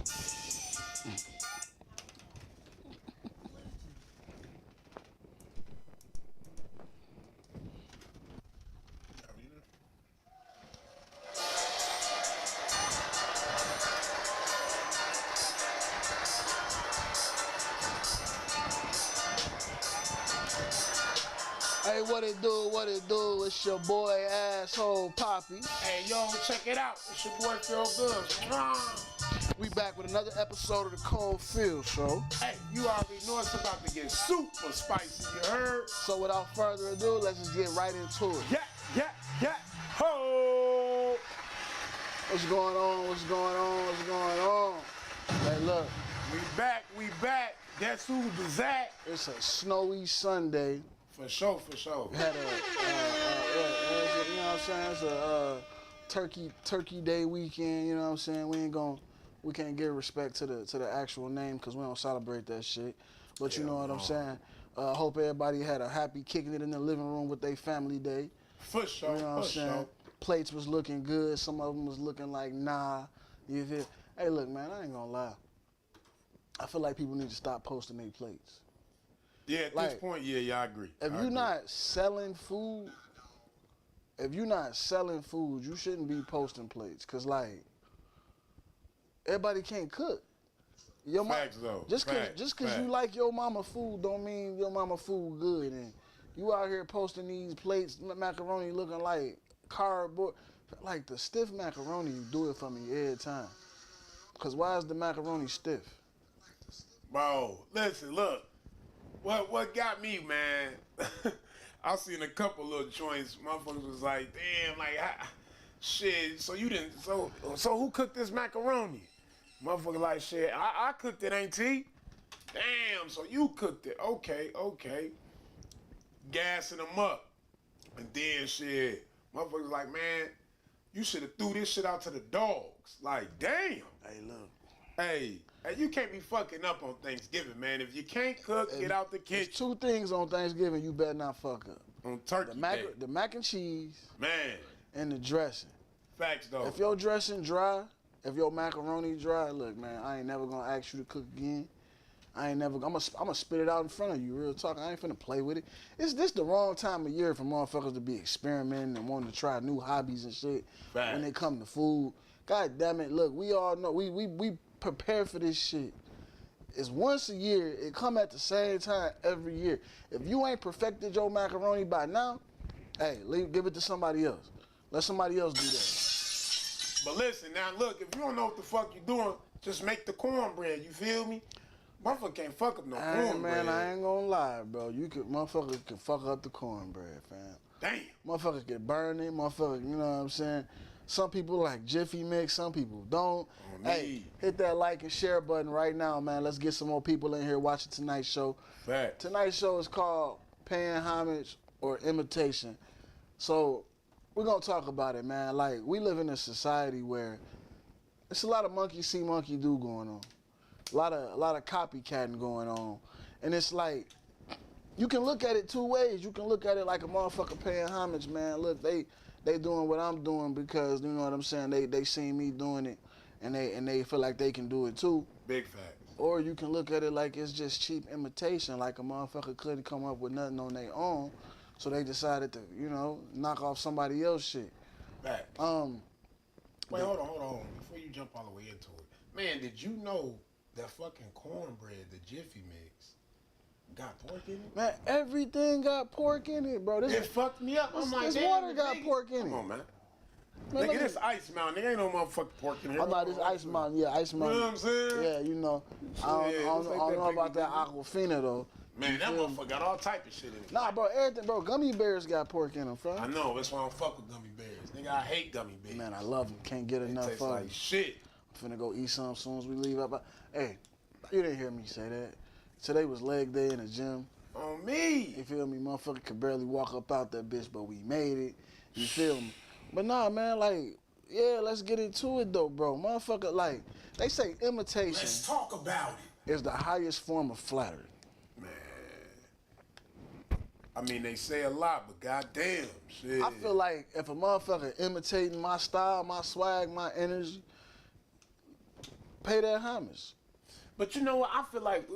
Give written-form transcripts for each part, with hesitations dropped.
Hey, what it do, what it do? It's your boy, Asshole Poppy. Hey, yo, check it out. It's your boy, Feel Good. We back with another episode of the Cold Feel Show. Hey, you already know it's about to get super spicy, you heard? So without further ado, let's just get right into it. Yeah. Ho! What's going on, what's going on, what's going on? Hey, look. We back. Guess who's that? It's a snowy Sunday. For sure. We had you know what I'm saying? It's a turkey day weekend, you know what I'm saying? We can't give respect to the actual name because we don't celebrate that shit. But you know what I'm saying? Hope everybody had a happy kicking it in the living room with their family day. For sure, you know what I'm saying? Plates was looking good. Some of them was looking like nah. You feel? Hey, look, man, I ain't gonna lie. I feel like people need to stop posting their plates. Yeah, at this point, yeah, I agree. If you're not selling food, you shouldn't be posting plates. Cause like, everybody can't cook. Facts though. Just cause you like your mama food don't mean your mama food good. And you out here posting these plates, macaroni looking like cardboard. Like the stiff macaroni, you do it for me every time. Cause why is the macaroni stiff? Bro, listen, look. What got me, man? I seen a couple little joints. Motherfuckers was like, damn, like, shit. So you didn't. So who cooked this macaroni? Motherfucker like, shit. I cooked it, ain't he? Damn. So you cooked it? Okay. Gassing them up, and then shit. Motherfuckers like, man, you should have threw this shit out to the dogs. Like, damn. Hey, look. Hey, you can't be fucking up on Thanksgiving, man. If you can't cook, get out the kitchen. There's two things on Thanksgiving you better not fuck up. On Turkey Day. The mac and cheese. Man. And the dressing. Facts, though. If your dressing dry, if your macaroni dry, look, man, I ain't never gonna ask you to cook again. I'm gonna spit it out in front of you, real talk. I ain't finna play with it. Is this the wrong time of year for motherfuckers to be experimenting and wanting to try new hobbies and shit when they come to food? God damn it, look, we all know, we prepare for this shit. It's once a year. It come at the same time every year. If you ain't perfected your macaroni by now, hey, give it to somebody else. Let somebody else do that. But listen, now look, if you don't know what the fuck you doing, just make the cornbread, you feel me? Motherfucker can't fuck up no cornbread. Man, I ain't gonna lie, bro. Motherfuckers can fuck up the cornbread, fam. Damn. Motherfuckers can burn it, motherfuckers, you know what I'm saying? Some people like Jiffy Mix, some people don't. Hey, hit that like and share button right now, man. Let's get some more people in here watching tonight's show. Fact. Tonight's show is called Paying Homage or Imitation. So we're gonna talk about it, man. Like, we live in a society where it's a lot of monkey see, monkey do going on. A lot of copycatting going on. And it's like, you can look at it two ways. You can look at it like a motherfucker paying homage, man. Look, they doing what I'm doing because, you know what I'm saying, they seen me doing it and they feel like they can do it too. Big facts. Or you can look at it like it's just cheap imitation, like a motherfucker couldn't come up with nothing on their own, so they decided to, you know, knock off somebody else's shit. Facts. Wait, hold on. Before you jump all the way into it. Man, did you know that fucking cornbread, the Jiffy Mix, got pork in it? Man, everything got pork in it, bro. It fucked me up. I'm like, this water got pork in it. Come on, man. Look at this Ice Mountain. There ain't no motherfucking pork in here. I'm like, this Ice Mountain. Yeah, Ice Mountain. You know what I'm saying? Yeah, you know. I don't know about that Aquafina, though. Man, that motherfucker got all type of shit in it. Nah, bro, everything, bro. Gummy bears got pork in them, fam. I know. That's why I don't fuck with gummy bears. Nigga, I hate gummy bears. Man, I love them. Can't get enough of them. Like shit. I'm finna go eat some as soon as we leave. Hey, you didn't hear me say that. Today was leg day in the gym. On me. You feel me? Motherfucker could barely walk up out that bitch, but we made it. You feel me? But nah, man, like, yeah, let's get into it though, bro. Motherfucker, like, they say imitation. Let's talk about it. Is the highest form of flattery. Man. I mean, they say a lot, but goddamn, shit. I feel like if a motherfucker imitating my style, my swag, my energy, pay that homage. But you know what? I feel like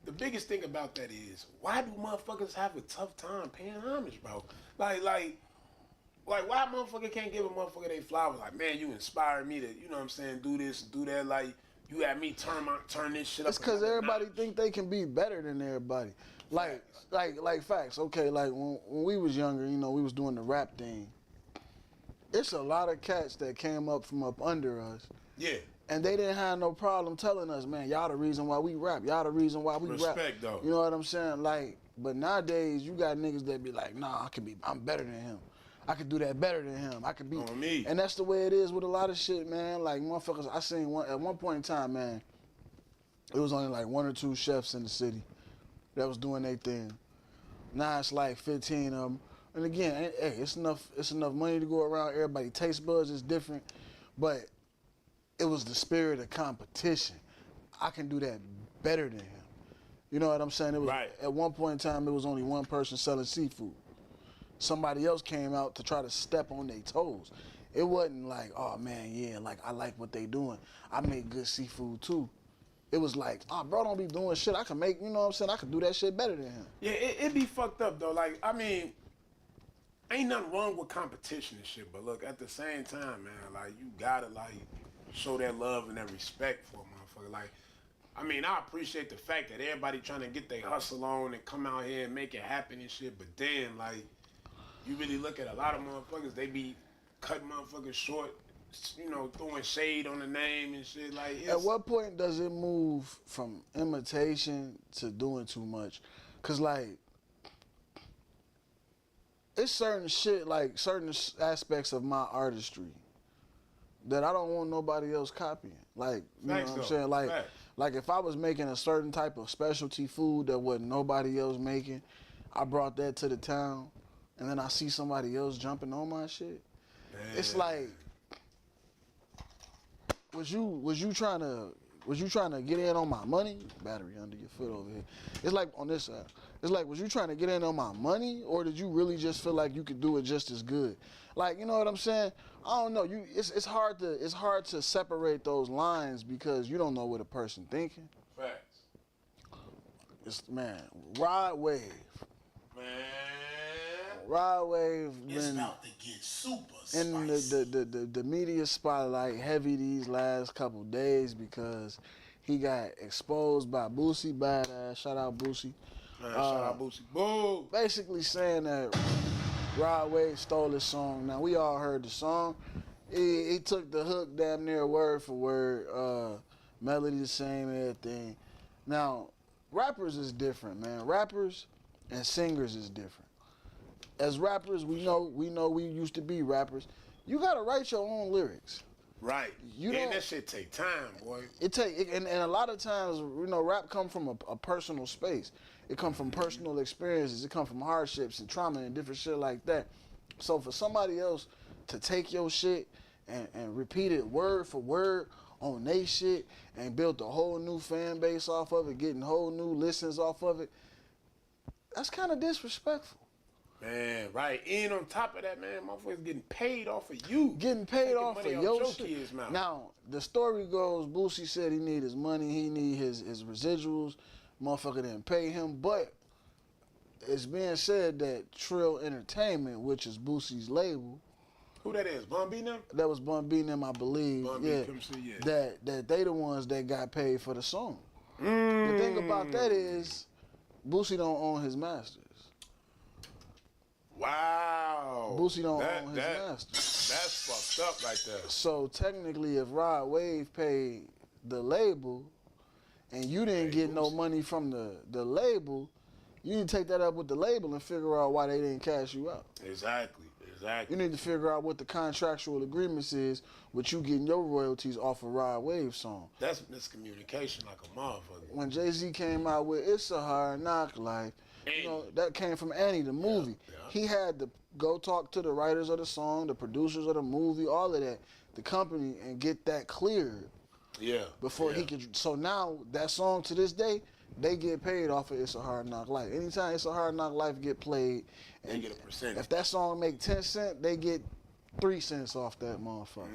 the biggest thing about that is why do motherfuckers have a tough time paying homage, bro? Like why motherfucker can't give a motherfucker they flowers? Like, man, you inspired me to, you know what I'm saying, do this, do that. Like, you had me turn this shit up. It's because everybody think they can be better than everybody. Like facts. Okay, like when we was younger, you know, we was doing the rap thing. It's a lot of cats that came up from up under us. Yeah. And they didn't have no problem telling us, man, y'all the reason why we rap. Y'all the reason why we rap. Respect, though. You know what I'm saying? Like, but nowadays, you got niggas that be like, nah, I'm better than him. I could do that better than him. I could be. On me. And that's the way it is with a lot of shit, man. Like, motherfuckers, I seen at one point in time, man, it was only like 1 or 2 chefs in the city that was doing their thing. Now it's like 15 of them. And again, hey, it's enough money to go around. Everybody taste buds is different. But it was the spirit of competition. I can do that better than him. You know what I'm saying? It was right. At one point in time, it was only one person selling seafood. Somebody else came out to try to step on their toes. It wasn't like, oh man, yeah, like I like what they doing. I make good seafood too. It was like, oh, bro, don't be doing shit. I can make, you know what I'm saying? I can do that shit better than him. Yeah, it be fucked up though. Like, I mean, ain't nothing wrong with competition and shit, but look, at the same time, man, like you gotta like show that love and that respect for a motherfucker. Like, I mean, I appreciate the fact that everybody trying to get their hustle on and come out here and make it happen and shit, but damn, like, you really look at a lot of motherfuckers, they be cutting motherfuckers short, you know, throwing shade on the name and shit. Like, at what point does it move from imitation to doing too much? Cause like, it's certain shit, like certain aspects of my artistry that I don't want nobody else copying. Like, you know what I'm saying? Like if I was making a certain type of specialty food that wasn't nobody else making, I brought that to the town, and then I see somebody else jumping on my shit. Man. It's like, was you trying to get in on my money? Battery under your foot over here. It's like on this side. It's like, was you trying to get in on my money, or did you really just feel like you could do it just as good? Like, you know what I'm saying? I don't know. It's hard to separate those lines because you don't know what a person thinking. Facts. Man, Rod Wave. Man. Rod Wave It's been about to get super in the media spotlight heavy these last couple days because he got exposed by Boosie Badass. Shout out Boosie. Man, shout out Boosie. Boo! Basically saying that Rod Wave stole his song. Now, we all heard the song. He took the hook damn near word for word. Melody the same, everything. Now, rappers is different, man. Rappers and singers is different. As rappers, we know we used to be rappers. You gotta write your own lyrics. Right. And that shit take time, boy. And a lot of times, you know, rap come from a personal space. It come from personal experiences. It come from hardships and trauma and different shit like that. So for somebody else to take your shit and repeat it word for word on they shit and build a whole new fan base off of it, getting whole new listens off of it, that's kind of disrespectful. Man, right. And on top of that, man, motherfuckers getting paid off of you. Getting paid off of your shit. Kids' mouth. Now, the story goes, Boosie said he need his money, he need his residuals. Motherfucker didn't pay him, but it's being said that Trill Entertainment, which is Boosie's label. Who that is? Bun B them? That was Bun B them, I believe. Bun B, yeah. That they the ones that got paid for the song. The thing about that is, Boosie don't own his masters. Wow. Boosie don't own his masters. That's fucked up right there. So technically, if Rod Wave paid the label and you didn't get no money from the label, you need to take that up with the label and figure out why they didn't cash you out. Exactly. You need to figure out what the contractual agreements is with you getting your royalties off a Rod Wave song. That's miscommunication like a motherfucker. When Jay-Z came out with It's a Hard Knock Life, you know, that came from Annie, the movie. Yeah. He had to go talk to the writers of the song, the producers of the movie, all of that, the company, and get that cleared. Yeah. Before he could. So now, that song to this day, they get paid off of It's a Hard Knock Life. Anytime It's a Hard Knock Life get played, they get a percentage. If that song make 10 cents, they get 3 cents off that motherfucker.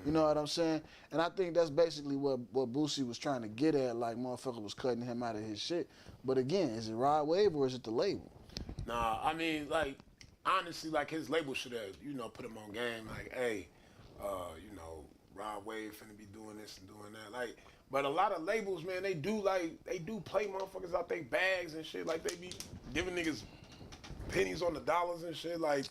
You know what I'm saying? And I think that's basically what Boosie was trying to get at. Like, motherfucker was cutting him out of his shit. But again, is it Rod Wave or is it the label? Nah, I mean, like, honestly, like, his label should have, put him on game. Like, hey, Rod Wave finna be doing this and doing that. Like, but a lot of labels, man, they do play motherfuckers out their bags and shit. Like, they be giving niggas pennies on the dollars and shit. Like,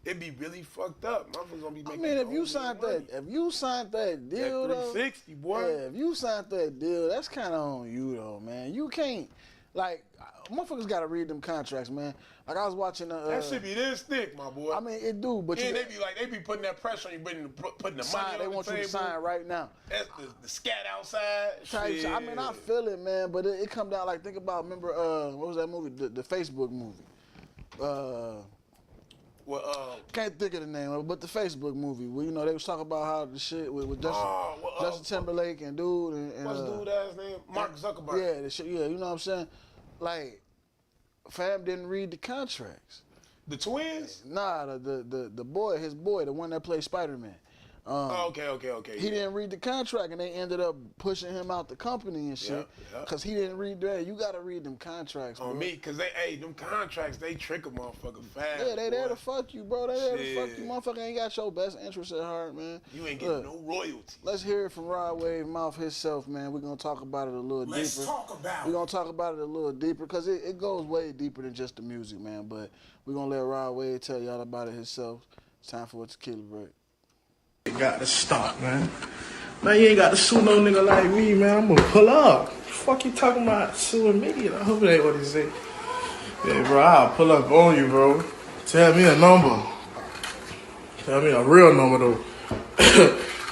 it be really fucked up. Motherfuckers gonna be making. I mean, if you signed that deal, that 360, boy. Yeah, if you signed that deal, that's kind of on you though, man. You can't, like, motherfuckers gotta read them contracts, man. Like, I was watching that shit be this thick, my boy. I mean, it do, but they be putting that pressure on you, putting the money on the table. They want you to sign right now. That's the scat outside. Shit. I mean, I feel it, man, but it come down, like, think about, remember, what was that movie? The Facebook movie. Can't think of the name of it, but the Facebook movie where, they was talking about how the shit with Justin Timberlake and dude and what's dude ass name? Mark Zuckerberg. Yeah, the shit, yeah, you know what I'm saying? Like, fam didn't read the contracts. The twins? Nah, the boy, his boy, the one that played Spider-Man. Okay. He didn't read the contract, and they ended up pushing him out the company and shit because he didn't read that. You got to read them contracts, bro. On me, because them contracts, they trick a motherfucker fast. Yeah, they there to fuck you, bro. They there to fuck you. Motherfucker ain't got your best interest at heart, man. You ain't getting no royalties. Let's hear it from Rod Wave mouth himself, man. We're going to talk about it a little deeper. Let's talk about it. We're going to talk about it a little deeper because it goes way deeper than just the music, man. But we're going to let Rod Wave tell y'all about it himself. It's time for a tequila break. You got to stop, man. Man, you ain't got to sue no nigga like me, man. I'm gonna pull up. Fuck you talking about suing me? I hope that ain't what he say. Yeah, bro, I'll pull up on you, bro. Tell me a number. Tell me a real number, though.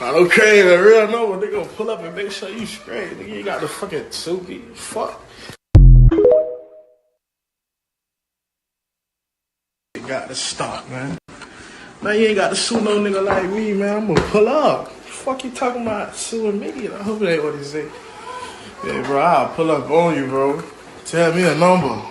Not okay, a real number. They gonna pull up and make sure you straight. Nigga, you got to fucking sue me. Fuck. You got to stop, man. Man, you ain't got to sue no nigga like me, man. I'm gonna pull up. Fuck you talking about suing me? I hope that ain't what he say. Yeah, bro, I'll pull up on you, bro. Tell me a number.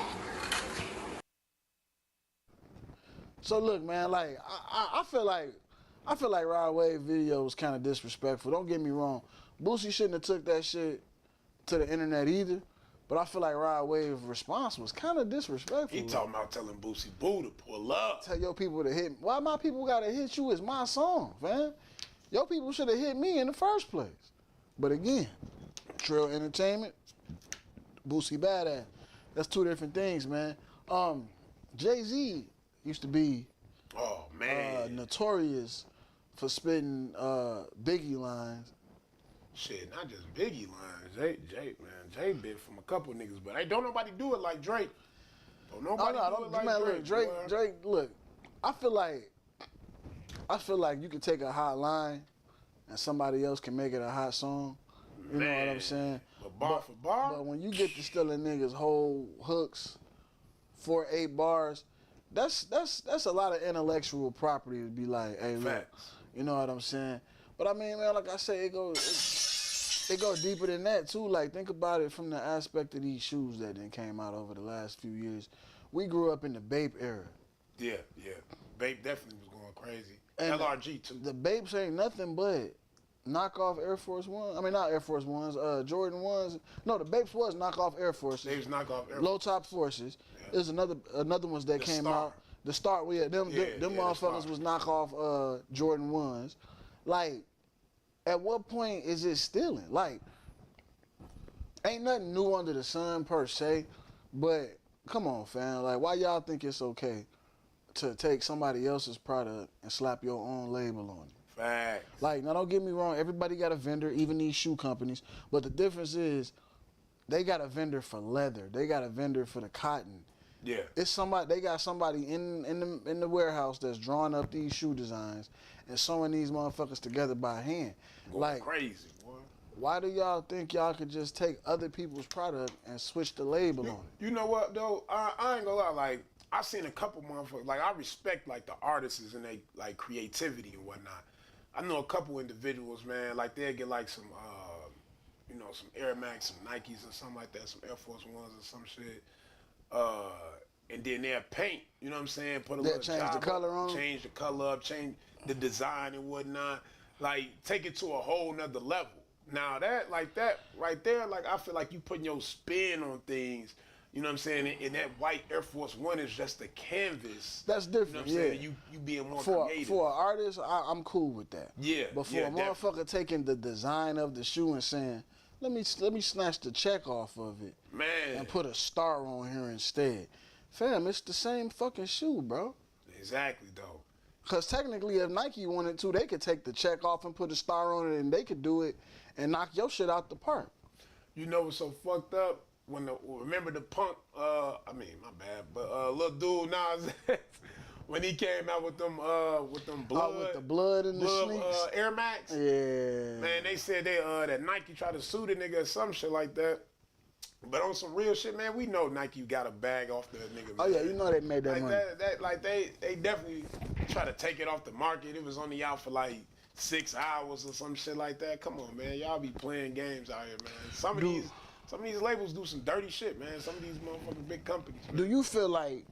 So look, man, like I feel like Rod Wave video was kind of disrespectful. Don't get me wrong. Boosie shouldn't have took that shit to the internet either. But I feel like Rod Wave's response was kind of disrespectful. He talking about telling Boosie Boo to pull up. Tell your people to hit me. Why my people got to hit you? It's my song, man. Your people should have hit me in the first place. But again, Trill Entertainment, Boosie Badass. That's two different things, man. Jay-Z used to be notorious for spitting Biggie lines. Shit, not just Biggie lines. Jay bit from a couple niggas, but don't nobody do it like Drake. Don't nobody do it like Drake. Look, Drake, look, I feel like you can take a hot line and somebody else can make it a hot song. You know what I'm saying? But bar for bar? But when you get to stealing niggas' whole hooks for 8 bars, that's a lot of intellectual property to be like, hey, look, you know what I'm saying? But I mean, man, like I say, it goes deeper than that too. Like, think about it from the aspect of these shoes that then came out over the last few years. We grew up in the Bape era. Yeah. Bape definitely was going crazy. And LRG too. The Bapes ain't nothing but knockoff Air Force One. I mean, not Air Force Ones, Jordan Ones. No, the Bapes was knockoff Air Forces. They was knockoff Air Force. Low top Forces. Yeah. There's another ones that came out. The Start, them motherfuckers was knockoff Jordan Ones. Like, at what point is it stealing? Like, ain't nothing new under the sun per se, but come on, fam. Like, why y'all think it's okay to take somebody else's product and slap your own label on it? Facts. Like, now don't get me wrong. Everybody got a vendor, even these shoe companies. But the difference is they got a vendor for leather. They got a vendor for the cotton. Yeah. It's somebody. They got somebody in the warehouse that's drawing up these shoe designs and sewing these motherfuckers together by hand. Like crazy, boy. Why do y'all think y'all could just take other people's product and switch the label on it? You know what though? I ain't gonna lie. Like, I seen a couple motherfuckers. Like, I respect like the artists and they like creativity and whatnot. I know a couple individuals, man. Like, they'll get like some, some Air Max, some Nikes or something like that, some Air Force Ones or some shit. and then they'll paint. You know what I'm saying? Put a They'll little change the job color up, on 'em? change the color up, change the design and whatnot. Like take it to a whole nother level. Now that right there, like I feel like you putting your spin on things. You know what I'm saying? And that white Air Force One is just a canvas. That's different. You know what I'm yeah. saying? You being more For creative. an artist, I'm cool with that. Yeah, But for yeah, a motherfucker taking the design of the shoe and saying, let me snatch the check off of it man. and put a star on here instead. Fam, it's the same fucking shoe, bro. Exactly, though. Because technically, if Nike wanted to, they could take the check off and put a star on it, and they could do it and knock your shit out the park. You know what's so fucked up? Remember the punk? My bad, but little dude Nas, when he came out with them blood, with the blood in the sneaks. Air Max. Yeah. Man, they said that Nike tried to sue the nigga or some shit like that. But on some real shit, man, we know Nike got a bag off the nigga. Man. Oh yeah, you know they made that money. They definitely try to take it off the market. It was only out for like 6 hours or some shit like that. Come on, man, y'all be playing games out here, man. Some of these labels do some dirty shit, man. Some of these motherfucking big companies. Man. Do you feel like,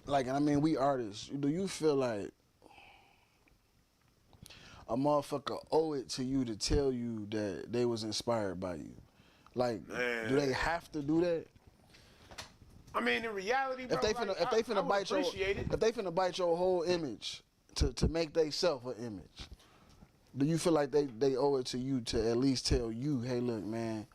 and I mean we artists, do you feel like a motherfucker owe it to you to tell you that they was inspired by you? Like, man. Do they have to do that? I mean, in reality, bro, If they finna bite your whole image to make they self an image, do you feel like they owe it to you to at least tell you, hey, look, man,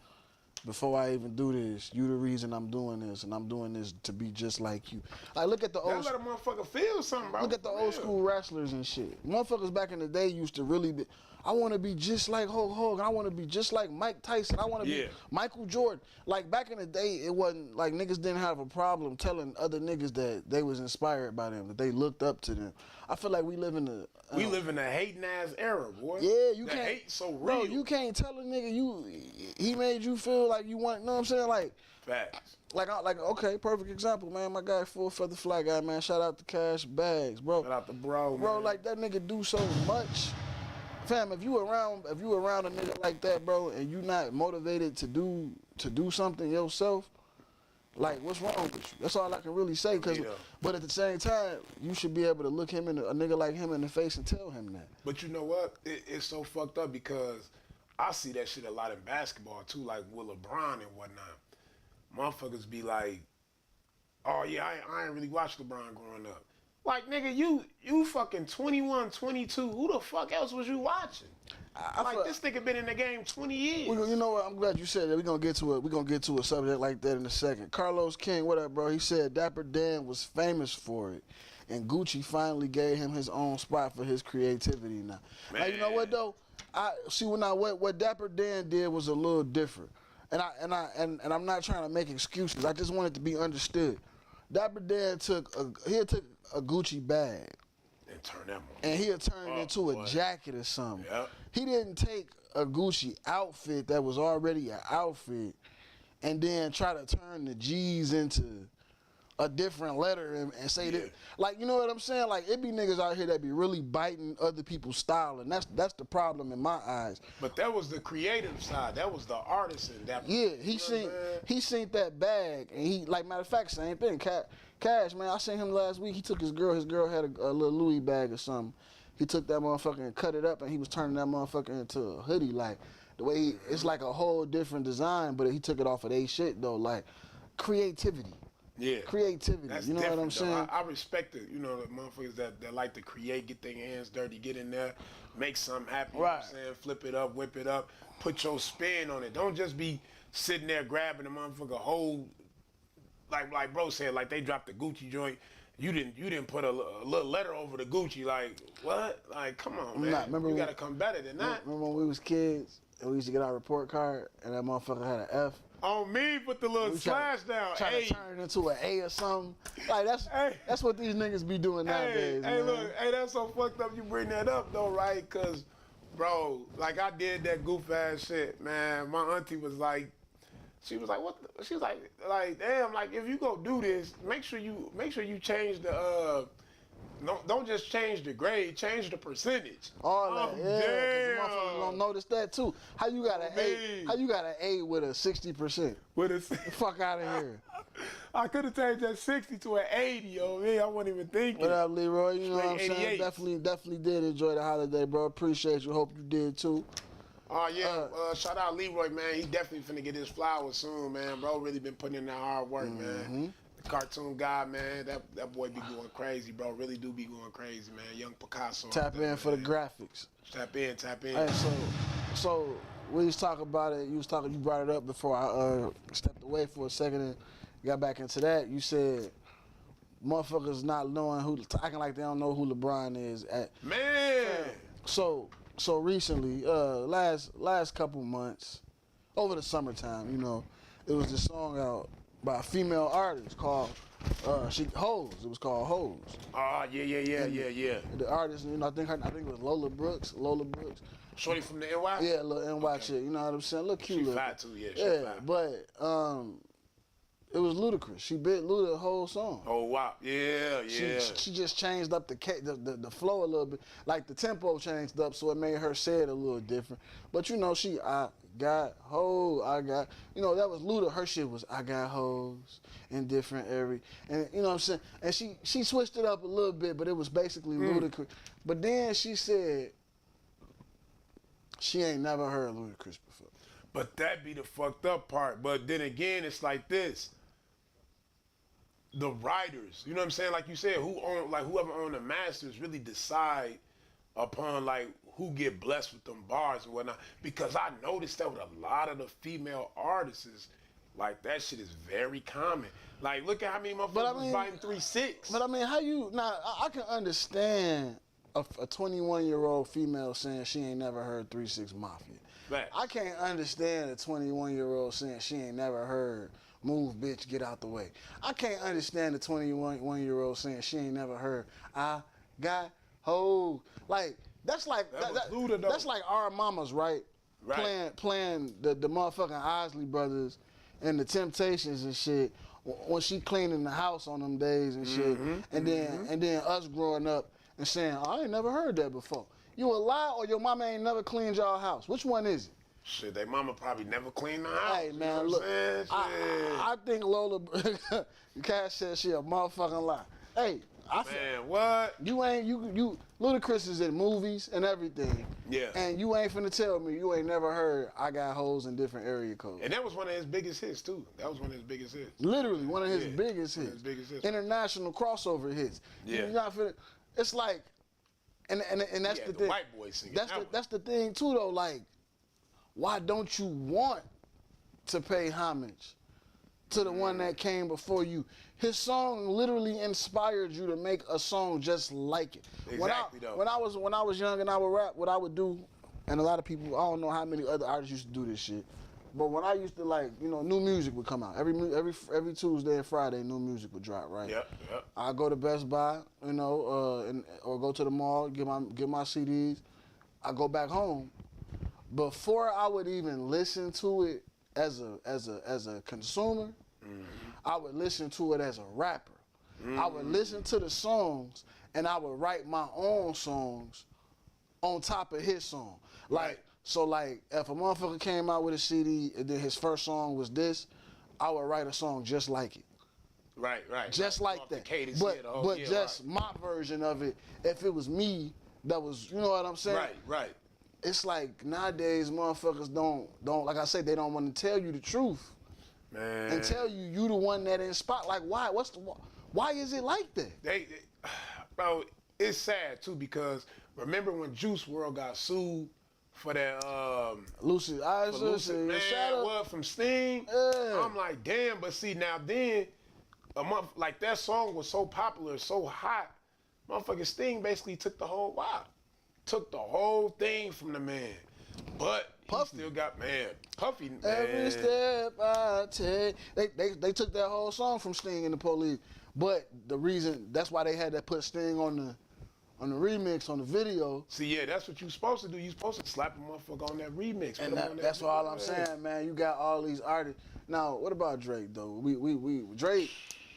before I even do this, you the reason I'm doing this, and I'm doing this to be just like you. Like, look at the old. Let a motherfucker feel something, bro. Look at the old school wrestlers and shit. Motherfuckers back in the day used to really be. I want to be just like Hulk Hogan. I want to be just like Mike Tyson. I want to be Michael Jordan. Like back in the day, it wasn't like niggas didn't have a problem telling other niggas that they was inspired by them, that they looked up to them. I feel like we live in a hating ass era, boy. Yeah, you the can't. Hate so real. Bro, you can't tell a nigga he made you feel like you want. You know what I'm saying? Like facts. Like okay, perfect example, man. My guy, Full Feather Fly guy, man. Shout out to Cash Bags, bro. Shout out to bro, man. Like that nigga do so much. Fam, if you around a nigga like that, bro, and you not motivated to do something yourself, like what's wrong with you? That's all I can really say. But at the same time, you should be able to look a nigga like him in the face and tell him that. But you know what? It's so fucked up because I see that shit a lot in basketball too, like with LeBron and whatnot. Motherfuckers be like, oh yeah, I ain't really watched LeBron growing up. Like, nigga, you fucking 21, 22. Who the fuck else was you watching? This nigga been in the game 20 years. You know what? I'm glad you said that. We're gonna get to a subject like that in a second. Carlos King, what up, bro? He said Dapper Dan was famous for it, and Gucci finally gave him his own spot for his creativity now. Man. Now, you know what though? What Dapper Dan did was a little different, and I'm not trying to make excuses. I just want it to be understood. Dapper Dan took a Gucci bag and turn that he'll turn it into a jacket or something. Yep. He didn't take a Gucci outfit that was already an outfit and then try to turn the G's into a different letter and say that, like, you know what I'm saying? Like, it be niggas out here that be really biting other people's style, and that's the problem in my eyes. But that was the creative side. That was the artist in that. Yeah, he seen that bag, and he, like, matter of fact, same thing. Cash, man, I seen him last week. He took his girl had a little Louis bag or something. He took that motherfucker and cut it up, and he was turning that motherfucker into a hoodie. Like, the way it's like a whole different design, but he took it off of they shit, though. Like, creativity. Yeah. Creativity. That's you know what I'm saying? I respect it. You know, the motherfuckers that like to create, get their hands dirty, get in there, make something happen. Right. You know what I'm saying? Flip it up, whip it up, put your spin on it. Don't just be sitting there grabbing the motherfucker whole, like bro said, like they dropped the Gucci joint. You didn't put a little letter over the Gucci. Like, what? Like, come on, man. You gotta come better than that. Remember when we was kids and we used to get our report card and that motherfucker had an F? On me, put the little slash down. Try to turn it into an A or something. Like, that's what these niggas be doing nowadays, Hey, man. look, that's so fucked up you bring that up, though, right? Because, bro, like, I did that goof-ass shit, man. My auntie was like, she was like, what? She was like, damn, like, if you go do this, make sure you change the don't just change the grade, change the percentage. All that, Oh, yeah. 'Cause the damn. motherfuckers gonna notice that too. How you got an A? How you got an A with a 60%? With a, Fuck out of here. I could have changed that 60 to an 80, yo. Man, I wasn't even thinking. What up, Leroy? You know what I'm Straight saying? 88. Definitely did enjoy the holiday, bro. Appreciate you. Hope you did too. Oh, yeah. Shout out Leroy, man. He definitely finna get his flowers soon, man. Bro, really been putting in that hard work, man. The cartoon guy, man. That boy be going crazy, bro. Really do be going crazy, man. Young Picasso. Tap in there, for the man. graphics. Tap in. Hey, so we was talking about it. You brought it up before I stepped away for a second and got back into that. You said motherfuckers not knowing acting like they don't know who LeBron is. Man. So recently, last couple months, over the summertime, you know, it was this song out by a female artist called Hose. It was called Hose. Oh, yeah. The artist, you know, I think it was Lola Brooks. Shorty from the NY? Yeah, little NY chick. You know what I'm saying? Look cute. She little. fat too, yeah. Yeah, but it was ludicrous. She bit Luda the whole song. Oh wow, yeah. She just changed up the flow a little bit, like the tempo changed up, so it made her say it a little different. But you know, I got hoes, you know, that was Luda. Her shit was I got hoes in different areas, and you know what I'm saying. And she switched it up a little bit, but it was basically ludicrous. But then she said she ain't never heard Ludacris before. But that be the fucked up part. But then again, it's like this. The writers, you know what I'm saying? Like you said, whoever own the masters really decide upon like who get blessed with them bars and whatnot. Because I noticed that with a lot of the female artists, like that shit is very common. Like look at how many motherfuckers was biting 3-6. But I mean, I can understand a 21-year-old female saying she ain't never heard 3-6 Mafia. Facts. I can't understand a 21-year-old saying she ain't never heard Move Bitch Get Out the Way. I can't understand a 21-year-old saying she ain't never heard I Got Hoes. Like that's like that's like our mamas, right? Playing the motherfucking Isley Brothers and the Temptations and shit when she cleaning the house on them days and shit. And then us growing up and saying, I ain't never heard that before. You a lie or your mama ain't never cleaned y'all house? Which one is it? Shit, they mama probably never cleaned the house. Hey man, look, I think Lola Cash said she a motherfucking lie. Hey, what? You Ludacris is in movies and everything. Yeah. And you ain't finna tell me you ain't never heard I Got Hoes in different area codes. And that was one of his biggest hits too. That was one of his biggest hits. Literally one of his biggest hits. International crossover hits. Yeah. You're not finna, it's like, and that's the thing. White boy singing. That's the thing too though. Like, why don't you want to pay homage to the one that came before you? His song literally inspired you to make a song just like it. Exactly, when I was young and I would rap, what I would do, and a lot of people, I don't know how many other artists used to do this shit, but when I used to like, you know, new music would come out. Every Tuesday and Friday, new music would drop, right? Yep. I go to Best Buy, you know, or go to the mall, get my CDs. I go back home. Before I would even listen to it as a consumer, I would listen to it as a rapper. I would listen to the songs and I would write my own songs on top of his song. Like, so like if a motherfucker came out with a CD and then his first song was this, I would write a song just like it. Right. Just like that. But just my version of it, if it was me, that was, you know what I'm saying? Right. It's like nowadays motherfuckers don't like I say, they don't want to tell you the truth. Man. And tell you the one that inspired. Like why? Why is it like that? Bro, it's sad too because remember when Juice WRLD got sued for that Lucid Eyes, man, what from Sting? Yeah. I'm like, damn, but see now then a month like that song was so popular, so hot, motherfucking Sting basically took the whole thing from the man. But Puffy still got Puffy, man. Every step I take. They took that whole song from Sting and the Police. But the reason that's why they had to put Sting on the remix on the video. See, yeah, that's what you supposed to do. You supposed to slap a motherfucker on that remix. And that's all I'm saying, man. You got all these artists. Now, what about Drake though?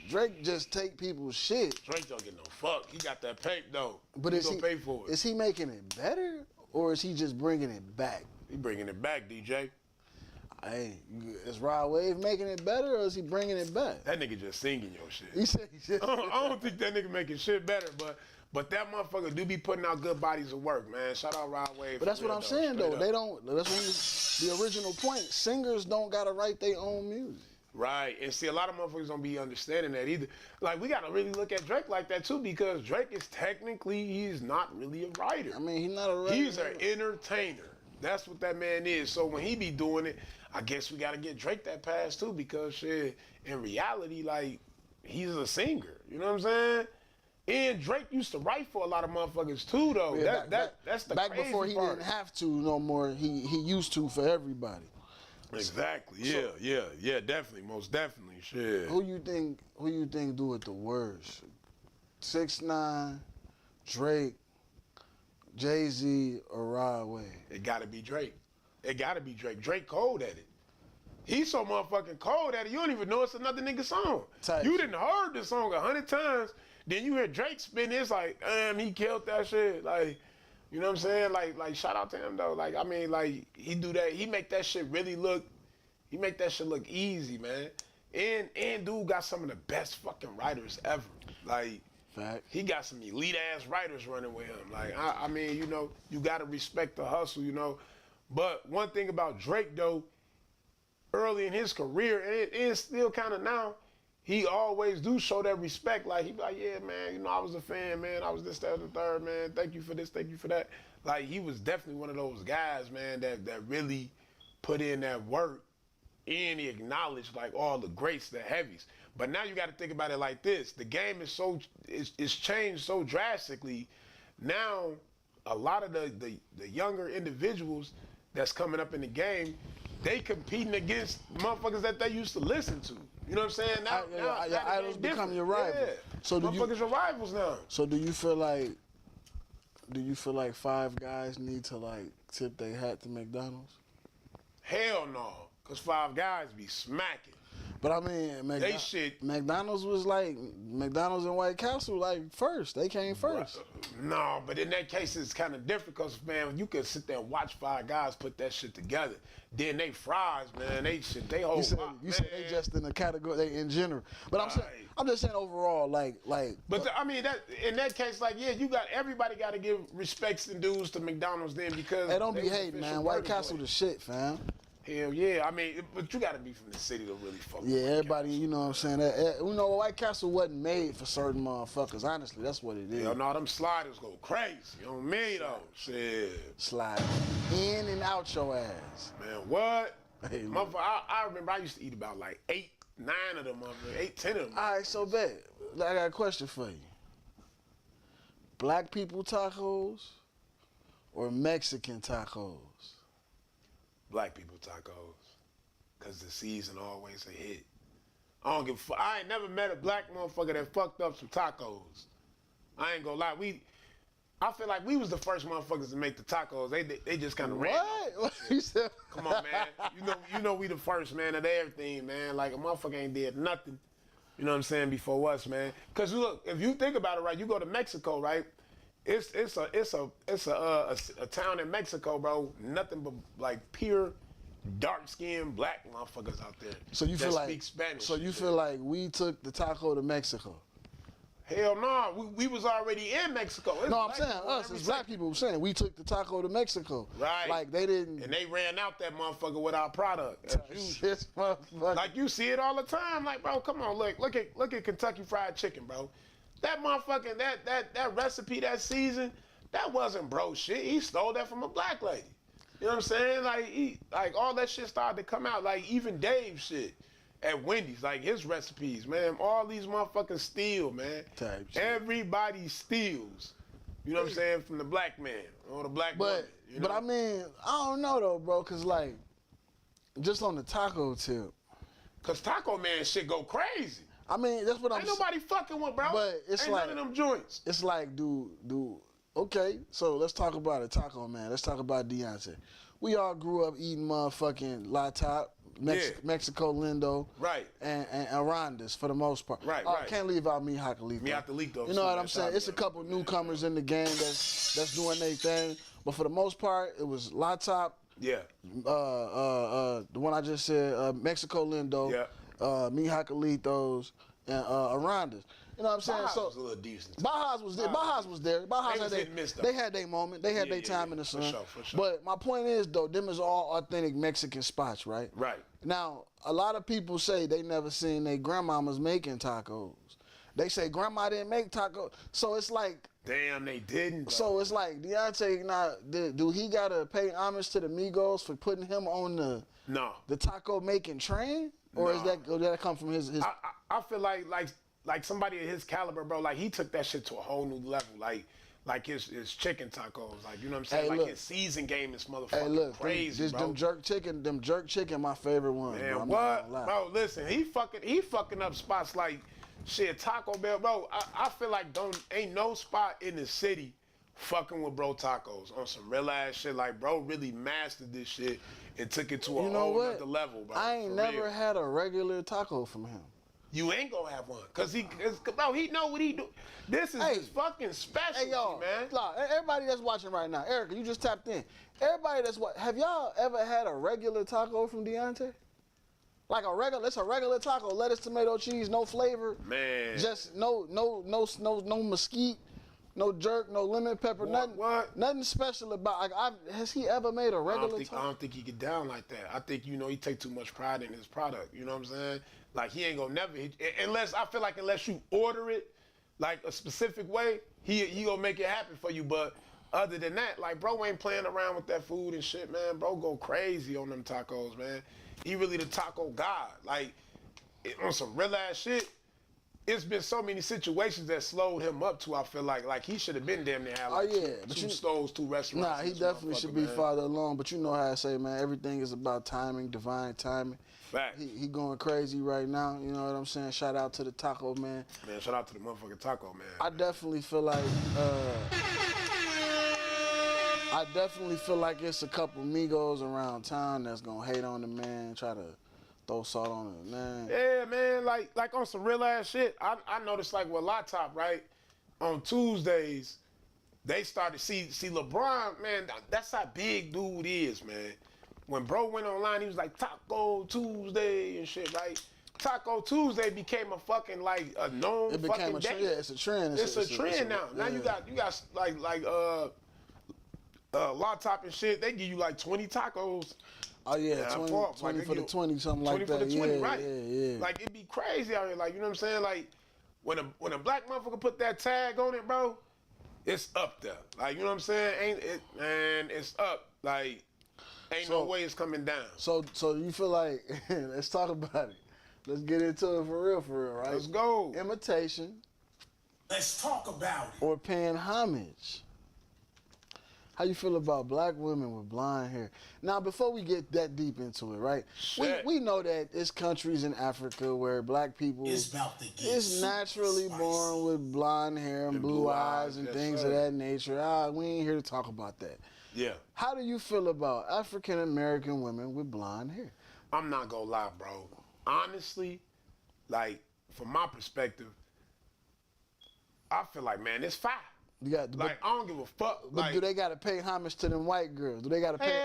Drake just take people's shit. Drake don't get no fuck. He got that paper though. But he gonna pay for it. Is he making it better or is he just bringing it back? He bringing it back, DJ. Hey, is Rod Wave making it better or is he bringing it back? That nigga just singing your shit. He said he just. I don't think that nigga making shit better, but that motherfucker do be putting out good bodies of work, man. Shout out Rod Wave. But that's what I'm saying though. They don't. That's the original point. Singers don't gotta write their own music. Right, and see, a lot of motherfuckers don't be understanding that either. Like, we gotta really look at Drake like that too, because Drake is technically, he's not really a writer. I mean, he's not a writer. He's an entertainer. That's what that man is. So when he be doing it, I guess we gotta get Drake that pass too, because shit, in reality, like, he's a singer. You know what I'm saying? And Drake used to write for a lot of motherfuckers too, though. Yeah, That's the back crazy before he part. didn't have to no more. He used to for everybody. Exactly. Yeah, definitely, most definitely. Shit. Who you think do it the worst? 6ix9ine, Drake, Jay-Z, or Rod Wave? It gotta be Drake. It gotta be Drake. Drake cold at it. He's so motherfucking cold at it, you don't even know it's another nigga song. You done heard the song 100 times, then you hear Drake spin, it's like, damn, he killed that shit. Like, you know what I'm saying? Like shout out to him though. Like, I mean, like, he do that, he make that shit really look, he make that shit look easy, man. And dude got some of the best fucking writers ever. Like, fact. He got some elite ass writers running with him. Like, I mean, you know, you gotta respect the hustle, you know. But one thing about Drake though, early in his career, and it is still kind of now, he always do show that respect. Like, he be like, yeah, man, you know, I was a fan, man. I was this, that, and the third, man. Thank you for this, thank you for that. Like, he was definitely one of those guys, man, that really put in that work, and he acknowledged, like, all the greats, the heavies. But now you got to think about it like this. The game is it's changed so drastically. Now, a lot of the younger individuals that's coming up in the game, they competing against motherfuckers that they used to listen to. You know what I'm saying? Now, your idols become your rivals. Yeah. So motherfuckers are rivals now. So do you feel like Five Guys need to like tip their hat to McDonald's? Hell no, cause Five Guys be smacking. But I mean, McDonald's was like, McDonald's and White Castle like first. They came first. No, but in that case, it's kind of different because, man, you could sit there and watch Five Guys put that shit together. Then they fries, man, they whole You said they just in the category, they in general. But I'm just saying overall, like. But I mean, that in that case, like, yeah, everybody got to give respects and dues to McDonald's then because. Hey, don't be hating, man. White Castle the shit, fam. Hell yeah, I mean, but you got to be from the city to really fuck with everybody, you know what I'm saying? You know, White Castle wasn't made for certain motherfuckers, honestly. That's what it is. Hell no, them sliders go crazy. You know what I mean, though? Shit. Slide in and out your ass. Man, what? Hey, I remember I used to eat about like 8, 9 of them, 8, 10 of them. All right, so bet. I got a question for you. Black people tacos or Mexican tacos? Black people tacos, cause the season always a hit. I don't give a fuck. I ain't never met a black motherfucker that fucked up some tacos. I ain't gonna lie. I feel like we was the first motherfuckers to make the tacos. They just kind of ran. What you said? Come on, man. You know we the first, man, of everything, man. Like a motherfucker ain't did nothing. You know what I'm saying, before us, man. Cause look, if you think about it, right, you go to Mexico, right? It's a town in Mexico, bro. Nothing but like pure dark-skinned black motherfuckers out there. So you feel like speak Spanish. So you feel like we took the taco to Mexico? Hell no, we was already in Mexico. No, I'm saying us as black people. I'm saying we took the taco to Mexico. Right. Like they didn't. And they ran out that motherfucker with our product. This motherfucker. Like you see it all the time. Like, bro, come on, look at Kentucky Fried Chicken, bro. That motherfucking that recipe, that season, that wasn't bro shit. He stole that from a black lady. You know what I'm saying? Like all that shit started to come out. Like even Dave shit at Wendy's, like his recipes, man. All these motherfuckers steal, man. Everybody steals. You know what I'm saying? From the black man or the black woman. You know? But I mean, I don't know though, bro, cause like just on the taco tip. Cause Taco Man shit go crazy. I mean, that's what I'm saying. Ain't nobody fucking with, bro. But it's ain't like none of them joints. It's like, dude. Okay, so let's talk about it, Taco Man. Let's talk about Deontay. We all grew up eating motherfucking La Top, Mexico Lindo, Right. and Arandas for the most part. Right. Can't leave out Mija Khalifa. Mija Khalifa. You know what I'm saying? It's a couple newcomers in the game that's doing their thing, but for the most part, it was La Top. Yeah. The one I just said, Mexico Lindo. Yeah. Mija Khalifa, and Arandas. You know what I'm saying? Bajas so was a little decent. Bajas was there. Bajas was there. They had their moment. They had their time in the sun. For sure. But my point is, though, them is all authentic Mexican spots, right? Right. Now, a lot of people say they never seen their grandmamas making tacos. They say grandma didn't make tacos. So it's like, damn, they didn't. Bro. So it's like Deontay, do he gotta pay homage to the Migos for putting him on the taco making train? Or is that did that come from his? I feel like somebody of his caliber, bro. Like he took that shit to a whole new level. Like his chicken tacos. Like you know what I'm saying. Like his season game is motherfucking crazy, bro. Them jerk chicken, my favorite one. Man, bro. what, bro? Listen, he fucking up spots like shit. Taco Bell, bro. I feel like ain't no spot in the city fucking with bro tacos on some real ass shit. Like bro really mastered this shit and took it to a whole other level, bro. I ain't never had a regular taco from him. You ain't gonna have one, cause he know what he do. This is his fucking specialty, hey, y'all, man. Look, everybody that's watching right now, Erica, you just tapped in. Everybody that's have y'all ever had a regular taco from Deontay? Like it's a regular taco, lettuce, tomato, cheese, no flavor. Man. Just no mesquite, no jerk, no lemon pepper, nothing special about. Has he ever made a regular taco? I don't think he get down like that. I think he take too much pride in his product. You know what I'm saying? Like he ain't gonna never unless you order it like a specific way, he gonna make it happen for you. But other than that, like bro ain't playing around with that food and shit, man. Bro go crazy on them tacos, man. He really the taco god. Like on some real ass shit. It's been so many situations that slowed him up to. I feel like he should have been damn near had two stores, two restaurants. Nah, he definitely should be farther along. But you know how I say, man, everything is about timing, divine timing. Fact. He going crazy right now. You know what I'm saying? Shout out to the taco man. Man, shout out to the motherfucking taco man. I definitely feel like it's a couple Migos around town that's gonna hate on the man, try to throw salt on it, man. Yeah, man, like on some real ass shit. I noticed like with La Top, right? On Tuesdays, they started see LeBron, man. That's how big dude is, man. When bro went online, he was like Taco Tuesday and shit, right? Taco Tuesday became a fucking like a known it fucking became day. It's a trend. It's a trend now. Now you got like La Top and shit. They give you like 20 tacos. Oh yeah, 20 for the 20, something like that. 20 for the 20, right? Yeah. Like it'd be crazy out here. Like you know what I'm saying? Like when a black motherfucker put that tag on it, bro, it's up there. Like you know what I'm saying? It's up. Like ain't no way it's coming down. So you feel like let's talk about it. Let's get into it for real, right? Let's go. Imitation. Let's talk about it. Or paying homage. How you feel about black women with blonde hair? Now, before we get that deep into it, right? We know that it's countries in Africa where black people is naturally born with blonde hair and blue eyes and things of that nature. We ain't here to talk about that. Yeah. How do you feel about African American women with blonde hair? I'm not gonna lie, bro. Honestly, like from my perspective, I feel like, man, it's fire. I don't give a fuck. But do they gotta pay homage to them white girls? Do they gotta pay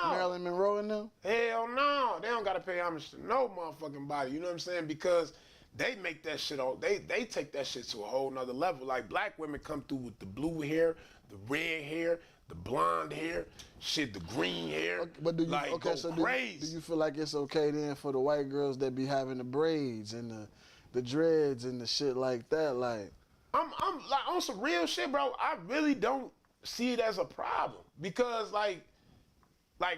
Marilyn Monroe and them? Hell no. They don't gotta pay homage to no motherfucking body. You know what I'm saying? Because they make that shit they take that shit to a whole nother level. Like black women come through with the blue hair, the red hair, the blonde hair, shit, the green hair. Okay, but do you do you feel like it's okay then for the white girls that be having the braids and the dreads and the shit like that? Like I'm like on some real shit, bro. I really don't see it as a problem because like black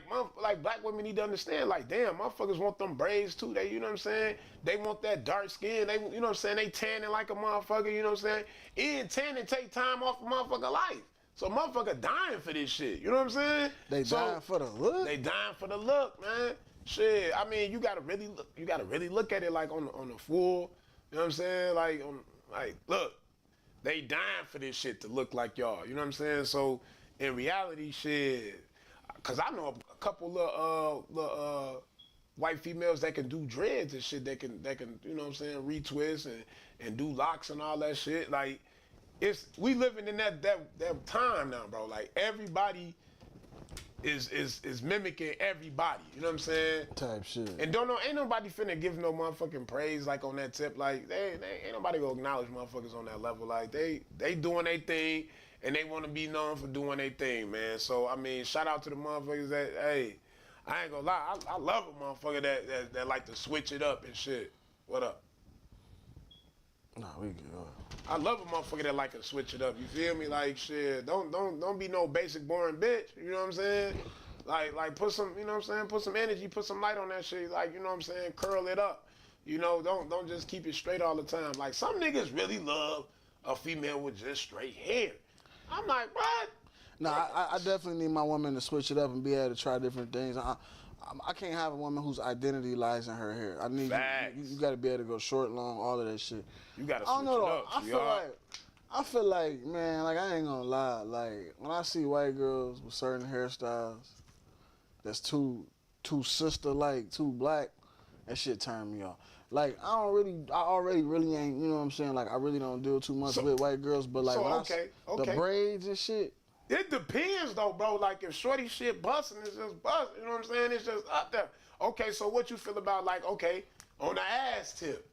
women need to understand, like, damn, motherfuckers want them braids too. They, you know what I'm saying? They want that dark skin. They, you know what I'm saying? They tanning like a motherfucker. You know what I'm saying? And tanning take time off a motherfucker life. So motherfucker dying for this shit. You know what I'm saying? They dying for the look. They dying for the look, man. Shit. I mean, you gotta really look at it like on the full. You know what I'm saying? Like look. They dying for this shit to look like y'all. You know what I'm saying? So in reality, shit, cause I know a couple of white females that can do dreads and shit, that can you know what I'm saying, retwist and do locks and all that shit. Like, we living in that time now, bro. Like, everybody is mimicking everybody. You know what I'm saying? Type shit. And ain't nobody finna give no motherfucking praise like on that tip. Like, they ain't nobody gonna acknowledge motherfuckers on that level. Like, they doing their thing and they want to be known for doing their thing, man. So I mean, shout out to the motherfuckers that, hey, I ain't gonna lie, I love a motherfucker that like to switch it up and shit. What up? Nah, we good. I love a motherfucker that like to switch it up. You feel me? Like, shit, don't be no basic boring bitch. You know what I'm saying? Like put some, you know what I'm saying? Put some energy, put some light on that shit. Like, you know what I'm saying? Curl it up. You know, don't just keep it straight all the time. Like, some niggas really love a female with just straight hair. I'm like, what? Nah, I definitely need my woman to switch it up and be able to try different things. I can't have a woman whose identity lies in her hair. I need you got to be able to go short, long, all of that shit. You got to switch it up. I feel like, man, like, I ain't gonna lie. Like, when I see white girls with certain hairstyles that's too sister-like, too black, that shit turn me off. Like, I already really ain't, you know what I'm saying? Like, I really don't deal too much with white girls, but like, the braids and shit. It depends though, bro. Like, if shorty shit busting, it's just busting. You know what I'm saying? It's just up there. Okay, so what you feel about, like, okay, on the ass tip?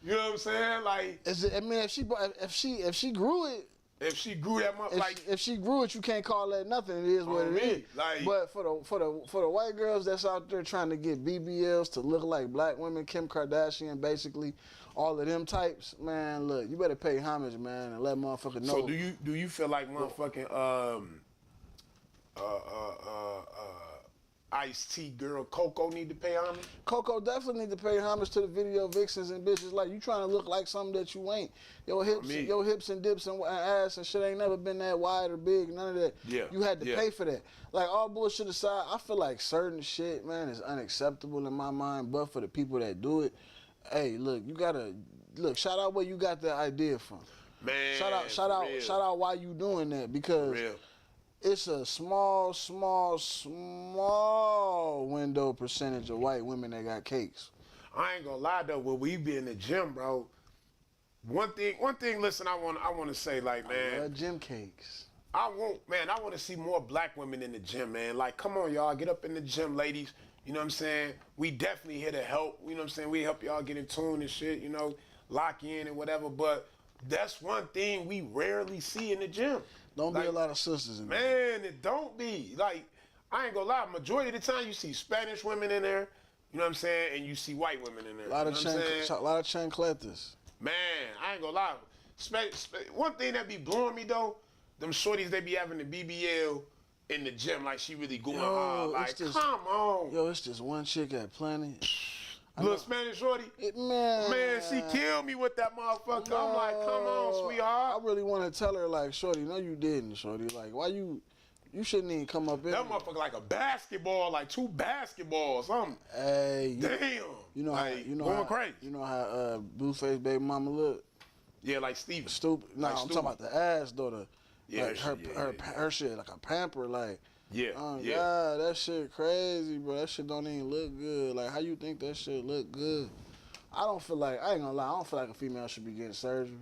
You know what I'm saying? Like, is it? I mean, if she grew it. If she grew that much, if she grew it, you can't call that nothing. It is what it is. Like, but for the white girls that's out there trying to get BBLs to look like black women, Kim Kardashian, basically, all of them types, man, look, you better pay homage, man, and let motherfucker know. So do you feel like motherfucking Ice-T girl Coco need to pay homage? Coco definitely need to pay homage to the video vixens and bitches. Like, you trying to look like something that you ain't. Your hips and dips and ass and shit ain't never been that wide or big. None of that. Yeah. You had to pay for that. Like, all bullshit aside, I feel like certain shit, man, is unacceptable in my mind. But for the people that do it, hey, look, you gotta shout out where you got that idea from. Man, shout out why you doing that, because it's a small window percentage of white women that got cakes. I ain't gonna lie though, when we be in the gym, bro, one thing, listen, I want to say, like, man, I love gym cakes. I want to see more black women in the gym, man. Like, come on, y'all, get up in the gym, ladies. You know what I'm saying? We definitely here to help. You know what I'm saying? We help y'all get in tune and shit, you know, lock in and whatever. But that's one thing we rarely see in the gym. Don't be a lot of sisters in there. Man, it don't be. Like, I ain't gonna lie, majority of the time you see Spanish women in there, you know what I'm saying, and you see white women in there. A lot of chancletas. Man, I ain't gonna lie. One thing that be blowing me though, them shorties, they be having the BBL in the gym, like she really going hard. Like, come on. Yo, it's just one chick at Planet. Little Spanish shorty? Man, she killed me with that motherfucker. No, I'm like, come on, sweetheart. I really want to tell her, like, shorty, no, you didn't, shorty. Like, why you shouldn't even come up in that motherfucker like a basketball, like 2 basketballs, something. Hey, damn. Going crazy. You know how Blueface baby mama look? Yeah, like Steven. Stupid. No, I'm talking about the ass, though. Yeah, like her shit, like a pamper, like. Yeah, God, that shit crazy, bro. That shit don't even look good. Like, how you think that shit look good? I ain't gonna lie, I don't feel like a female should be getting surgery.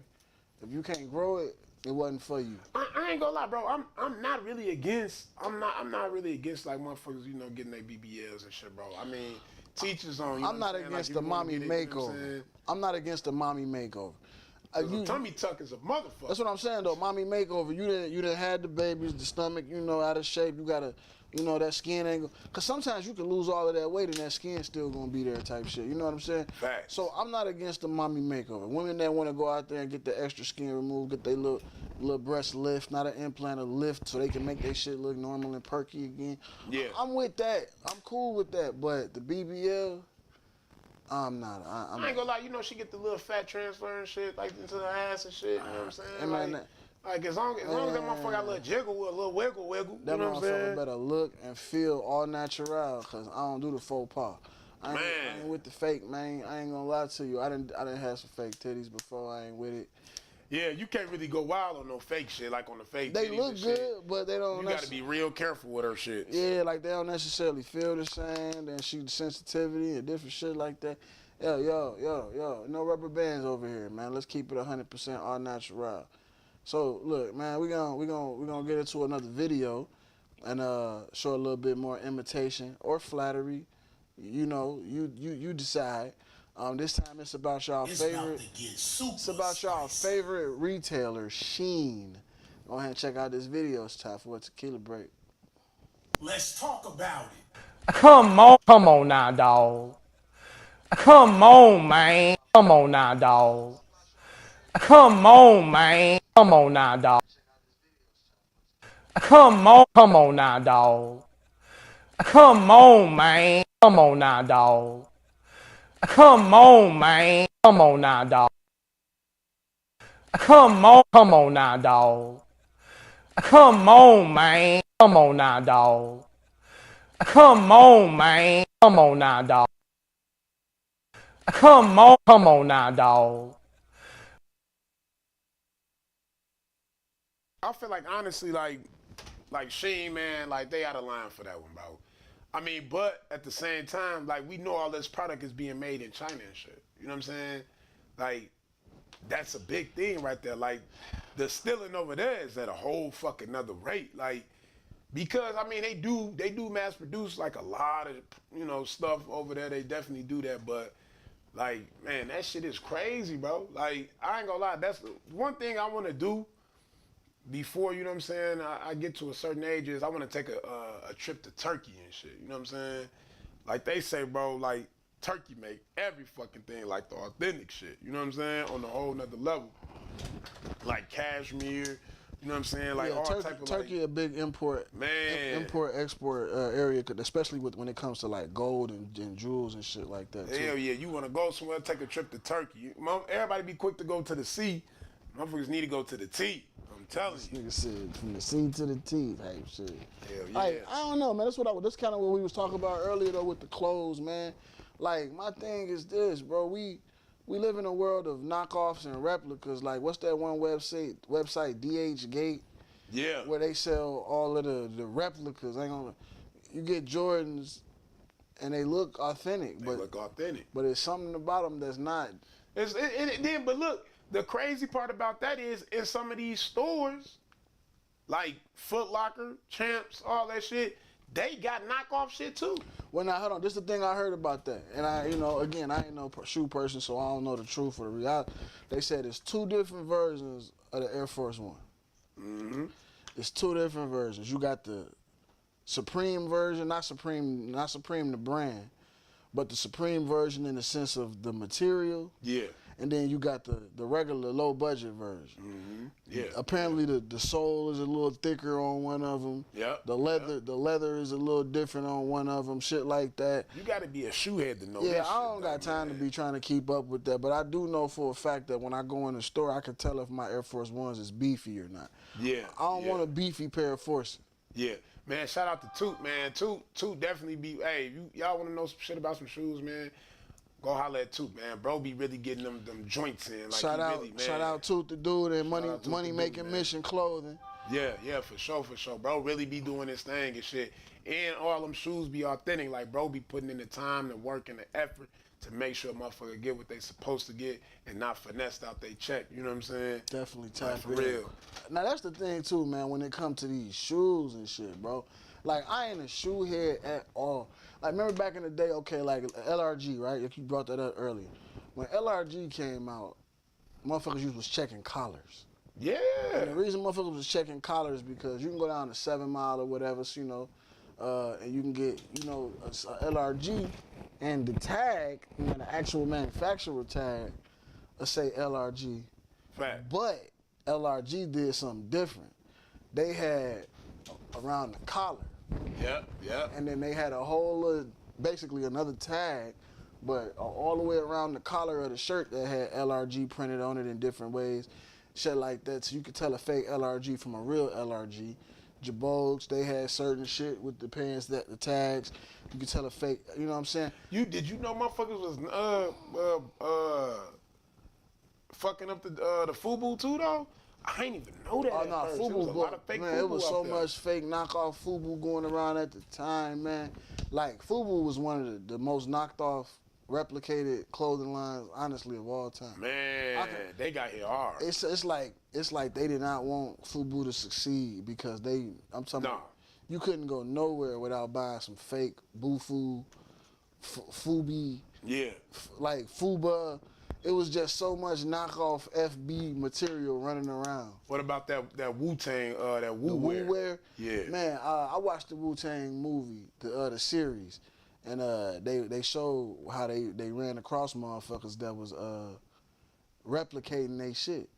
If you can't grow it, it wasn't for you. I ain't gonna lie, bro. I'm not really against. I'm not really against, like, motherfuckers, you know, getting their BBLs and shit, bro. I mean, teachers on. I'm not against the mommy makeover. I'm not against the mommy makeover. Tummy tuck is a motherfucker. That's what I'm saying, though. Mommy makeover. You done had the babies, the stomach, you know, out of shape. You gotta, you know, that skin angle. Cause sometimes you can lose all of that weight and that skin still gonna be there, type shit. You know what I'm saying? Facts. So I'm not against the mommy makeover. Women that want to go out there and get the extra skin removed, get their little breast lift, not an implant, a lift, so they can make their shit look normal and perky again. Yeah. I'm with that. I'm cool with that. But the BBL. I'm not. I ain't gonna lie, you know, she get the little fat transfer and shit, like, into her ass and shit, you know what I'm saying? Like as long as that motherfucker got a little jiggle, a little wiggle, that, you know what I'm saying? That motherfucker better look and feel all natural, cause I don't do the faux pas. I ain't with the fake, man. I ain't gonna lie to you. I didn't have some fake titties before. I ain't with it. Yeah, you can't really go wild on no fake shit, like on the fake They titties look and shit. good, but they don't. You gotta be real careful with her shit. Yeah, like they don't necessarily feel the same. Then she sensitivity and different shit like that. Yo, no rubber bands over here, man. Let's keep it 100% all natural. So look, man, we gonna get into another video and show a little bit more imitation or flattery. You know, you decide. This time it's about y'all favorite. It's about y'all favorite retailer, Sheen. Go ahead and check out this video. It's time for a tequila break. Let's talk about it. Come on now, dog. Come on, man. Come on now, dog. Come on, man. Come on now, dog. Come on now, dog. Come on, man. Come on now, dog. Come on, man. Come on now, dog. Come on now, dog. Come on, man. Come on now, dog. Come on, man. Come on now, dog. Come on now, dog. I feel like honestly, like Sheen, man, like they out of line for that one, bro. I mean, but at the same time, like we know all this product is being made in China and shit. You know what I'm saying? Like that's a big thing right there. Like the stealing over there is at a whole fucking another rate. Like because I mean they do mass produce like a lot of stuff over there. They definitely do that, but like man, that shit is crazy, bro. Like I ain't gonna lie, that's the one thing I want to do before, you know what I'm saying, I get to a certain age is I want to take a trip to Turkey and shit, you know what I'm saying? Like they say, bro, like Turkey make every fucking thing like the authentic shit, you know what I'm saying, on a whole nother level. Like cashmere, you know what I'm saying, like all type of Turkey like, a big import export area, especially when it comes to like gold and jewels and shit like that too. Hell yeah, you want to go somewhere, take a trip to Turkey. Everybody be quick to go to the sea. Motherfuckers need to go to the T. I'm telling you. Nigga said from the C to the T type shit. Hell yeah. Like, I don't know, man. That's kind of what we was talking about earlier though with the clothes, man. Like my thing is this, bro. We live in a world of knockoffs and replicas. Like what's that one website DH Gate? Yeah. Where they sell all of the replicas. You get Jordans and they look authentic, They look authentic. But it's something about them that's not. But look, the crazy part about that is in some of these stores, like Foot Locker, Champs, all that shit, they got knockoff shit too. Well, now hold on. This is the thing I heard about that, and again, I ain't no shoe person, so I don't know the truth or the reality. They said it's two different versions of the Air Force One. Mm-hmm. It's two different versions. You got the Supreme version, not Supreme the brand, but the Supreme version in the sense of the material. Yeah. And then you got the regular low budget version. Mm-hmm. Yeah. Apparently the sole is a little thicker on one of them. Yeah. The leather is a little different on one of them. Shit like that. You got to be a shoe head to know Yeah, this shit. I don't got time to be trying to keep up with that, but I do know for a fact that when I go in the store, I can tell if my Air Force Ones is beefy or not. Yeah. I don't want a beefy pair of Forces. Yeah. Man, shout out to Toot, man. Toot definitely be, hey, y'all want to know some shit about some shoes, man? Go holler at Toot, man. Bro be really getting them joints in. Like Shout out Toot the dude and money making mission clothing. Yeah, for sure. Bro really be doing his thing and shit. And all them shoes be authentic. Like, bro be putting in the time, the work, and the effort to make sure motherfucker get what they supposed to get and not finessed out they check. You know what I'm saying? Definitely like, for real. Now, that's the thing, too, man, when it comes to these shoes and shit, bro. Like, I ain't a shoe head at all. Like, remember back in the day, okay, like LRG, right? If you brought that up earlier. When LRG came out, motherfuckers was checking collars. Yeah. And the reason motherfuckers was checking collars because you can go down to 7 Mile or whatever, so, and you can get, a LRG, and the tag, the actual manufacturer tag, will say LRG. Fact. But LRG did something different. They had around the collar. Yep. And then they had a whole basically another tag, but all the way around the collar of the shirt that had LRG printed on it in different ways, shit like that. So you could tell a fake LRG from a real LRG. Jabogs, they had certain shit with the pants that the tags. You could tell a fake. You know what I'm saying? Did you know motherfuckers was fucking up the FUBU too though? I ain't even know that. Oh at no, first. There was a FUBU, lot of fake man, FUBU it was so out there. much fake knockoff FUBU going around at the time, man. Like FUBU was one of the most knocked off, replicated clothing lines, honestly, of all time. Man, they got hit hard. It's like they did not want FUBU to succeed because I'm talking about, you couldn't go nowhere without buying some fake Bufu, Fubi, Yeah. like Fuba. It was just so much knockoff FB material running around. What about that Wu-Tang, that Wu The wear? Wu wear? Yeah. Man, I watched the Wu-Tang movie, the series, and they showed how they ran across motherfuckers that was replicating they shit.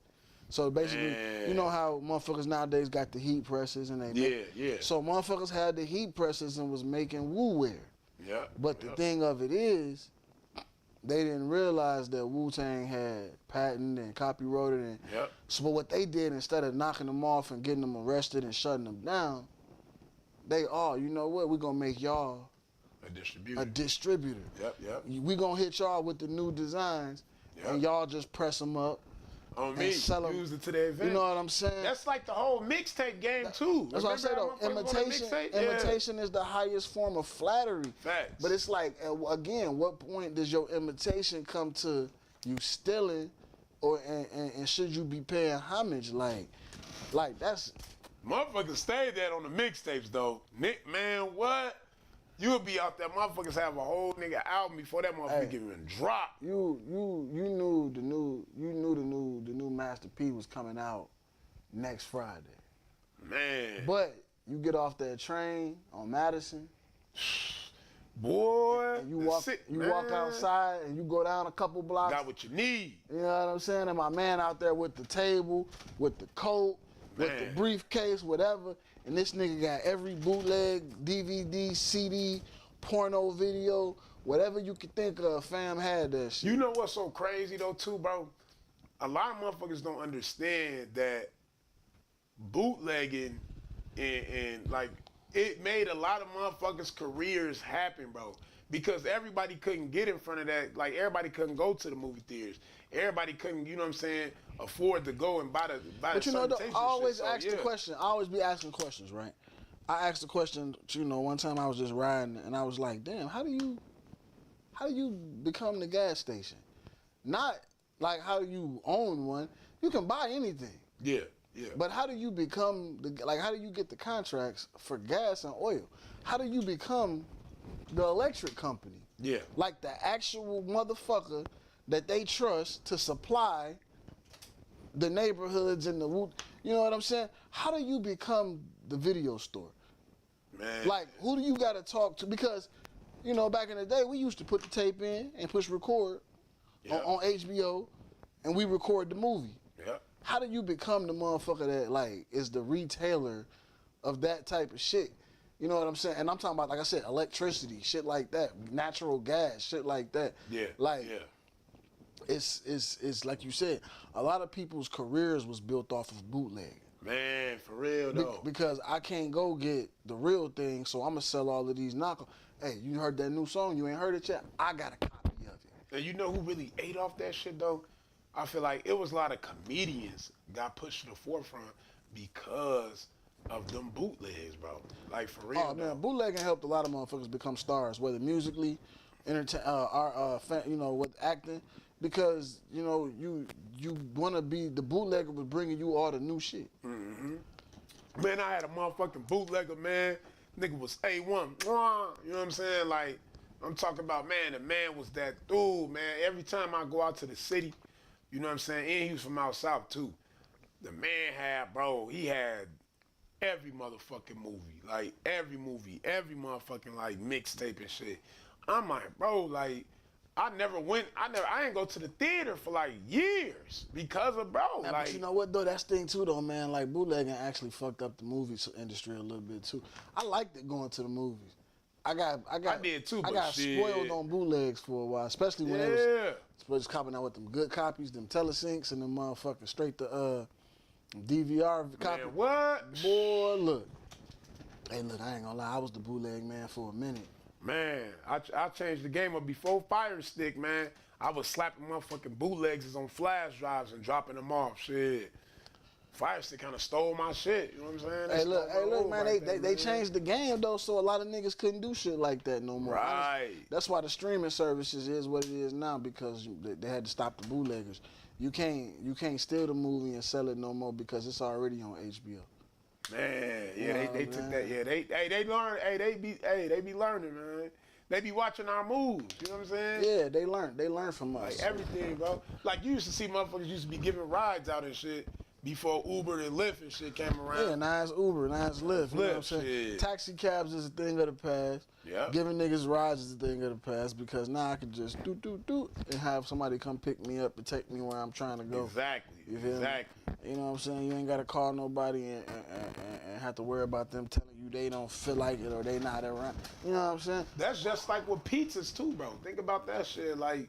So basically, Man. you know how motherfuckers nowadays got the heat presses and they Yeah. So motherfuckers had the heat presses and was making Wu wear. Yeah. But the thing of it is, they didn't realize that Wu-Tang had patent and copyrighted and so what they did, instead of knocking them off and getting them arrested and shutting them down, you know what, we're gonna make y'all a distributor. Yep. We gonna hit y'all with the new designs and y'all just press them up. On me, use it to their advantage. You know what I'm saying? That's like the whole mixtape game too. That's what I said though. Imitation is the highest form of flattery. Facts. But it's like, again, what point does your imitation come to you stealing, and should you be paying homage? Like that's. Motherfuckers stayed that on the mixtapes though. Nick, man, what? You would be out there, motherfuckers have a whole nigga album before that motherfucker even drop. You knew the new Master P was coming out next Friday. Man. But you get off that train on Madison. Boy, and you walk outside and you go down a couple blocks. Got what you need. You know what I'm saying? And my man out there with the table, with the coat, with the briefcase, whatever. And this nigga got every bootleg, DVD, CD, porno video, whatever you could think of, fam had that shit. You know what's so crazy though too, bro? A lot of motherfuckers don't understand that bootlegging and like it made a lot of motherfuckers' careers happen, bro. Because everybody couldn't get in front of that. Like everybody couldn't go to the movie theaters. Everybody couldn't, you know what I'm saying, afford to go and buy the But you know, I always shit. ask the question. I always be asking questions, right? I asked the question, you know, one time I was just riding and I was like, damn, how do you become the gas station? Not like how do you own one? You can buy anything. Yeah. But how do you become how do you get the contracts for gas and oil? How do you become the electric company? Yeah. Like the actual motherfucker that they trust to supply the neighborhoods and you know what I'm saying? How do you become the video store? Man. Like, who do you got to talk to? Because, you know, back in the day, we used to put the tape in and push record on HBO, and we record the movie. Yeah. How do you become the motherfucker that, like, is the retailer of that type of shit? You know what I'm saying? And I'm talking about, like I said, electricity, shit like that, natural gas, shit like that. Yeah. Like, it's like you said, a lot of people's careers was built off of bootleg. Man, for real though. Because I can't go get the real thing, so I'm gonna sell all of these knockoffs. Hey, you heard that new song? You ain't heard it yet? I got a copy of it. And you know who really ate off that shit though? I feel like it was a lot of comedians got pushed to the forefront because of them bootlegs, bro. Like for real. Oh man, bootlegging helped a lot of motherfuckers become stars, whether musically, you know, with acting. Because, you know, you want to be, the bootlegger was bringing you all the new shit. Mm-hmm. Man, I had a motherfucking bootlegger, man. Nigga was A1. You know what I'm saying? Like, I'm talking about, man, the man was that dude, man. Every time I go out to the city, you know what I'm saying? And he was from out south, too. The man had, bro, he had every motherfucking movie. Like, every movie, every motherfucking, like, mixtape and shit. I'm like, bro, like, I ain't go to the theater for like years because of bro. Nah, like, but you know what though? That's the thing too though, man. Like bootlegging actually fucked up the movie industry a little bit too. I liked it going to the movies. I did too. I got spoiled on bootlegs for a while, especially when they was copping out with them good copies, them telesyncs and them motherfuckers straight to DVR copy. Man, what? Boy, look. Hey, look, I ain't gonna lie. I was the bootleg man for a minute. Man, I changed the game up before Fire Stick, man. I was slapping motherfucking bootlegs on flash drives and dropping them off. Shit. Fire Stick kind of stole my shit. You know what I'm saying? Hey, look, man. They changed the game though, so a lot of niggas couldn't do shit like that no more. Right. That's why the streaming services is what it is now, because they had to stop the bootleggers. You can't steal the movie and sell it no more because it's already on HBO. Man, yeah, they took that. Yeah, they learn. They be learning, man. They be watching our moves. You know what I'm saying? Yeah, they learn from us. Like everything, bro. Like you used to see motherfuckers used to be giving rides out and shit before Uber and Lyft and shit came around. Yeah, now it's Uber, now it's Lyft. You know what I'm saying? Shit. Taxi cabs is a thing of the past. Yeah. Giving niggas rides is a thing of the past, because now I can just do and have somebody come pick me up and take me where I'm trying to go. Exactly. You feel Exactly. me? You know what I'm saying? You ain't got to call nobody and have to worry about them telling you they don't feel like it or they not around. You know what I'm saying? That's just like with pizzas too, bro. Think about that shit, like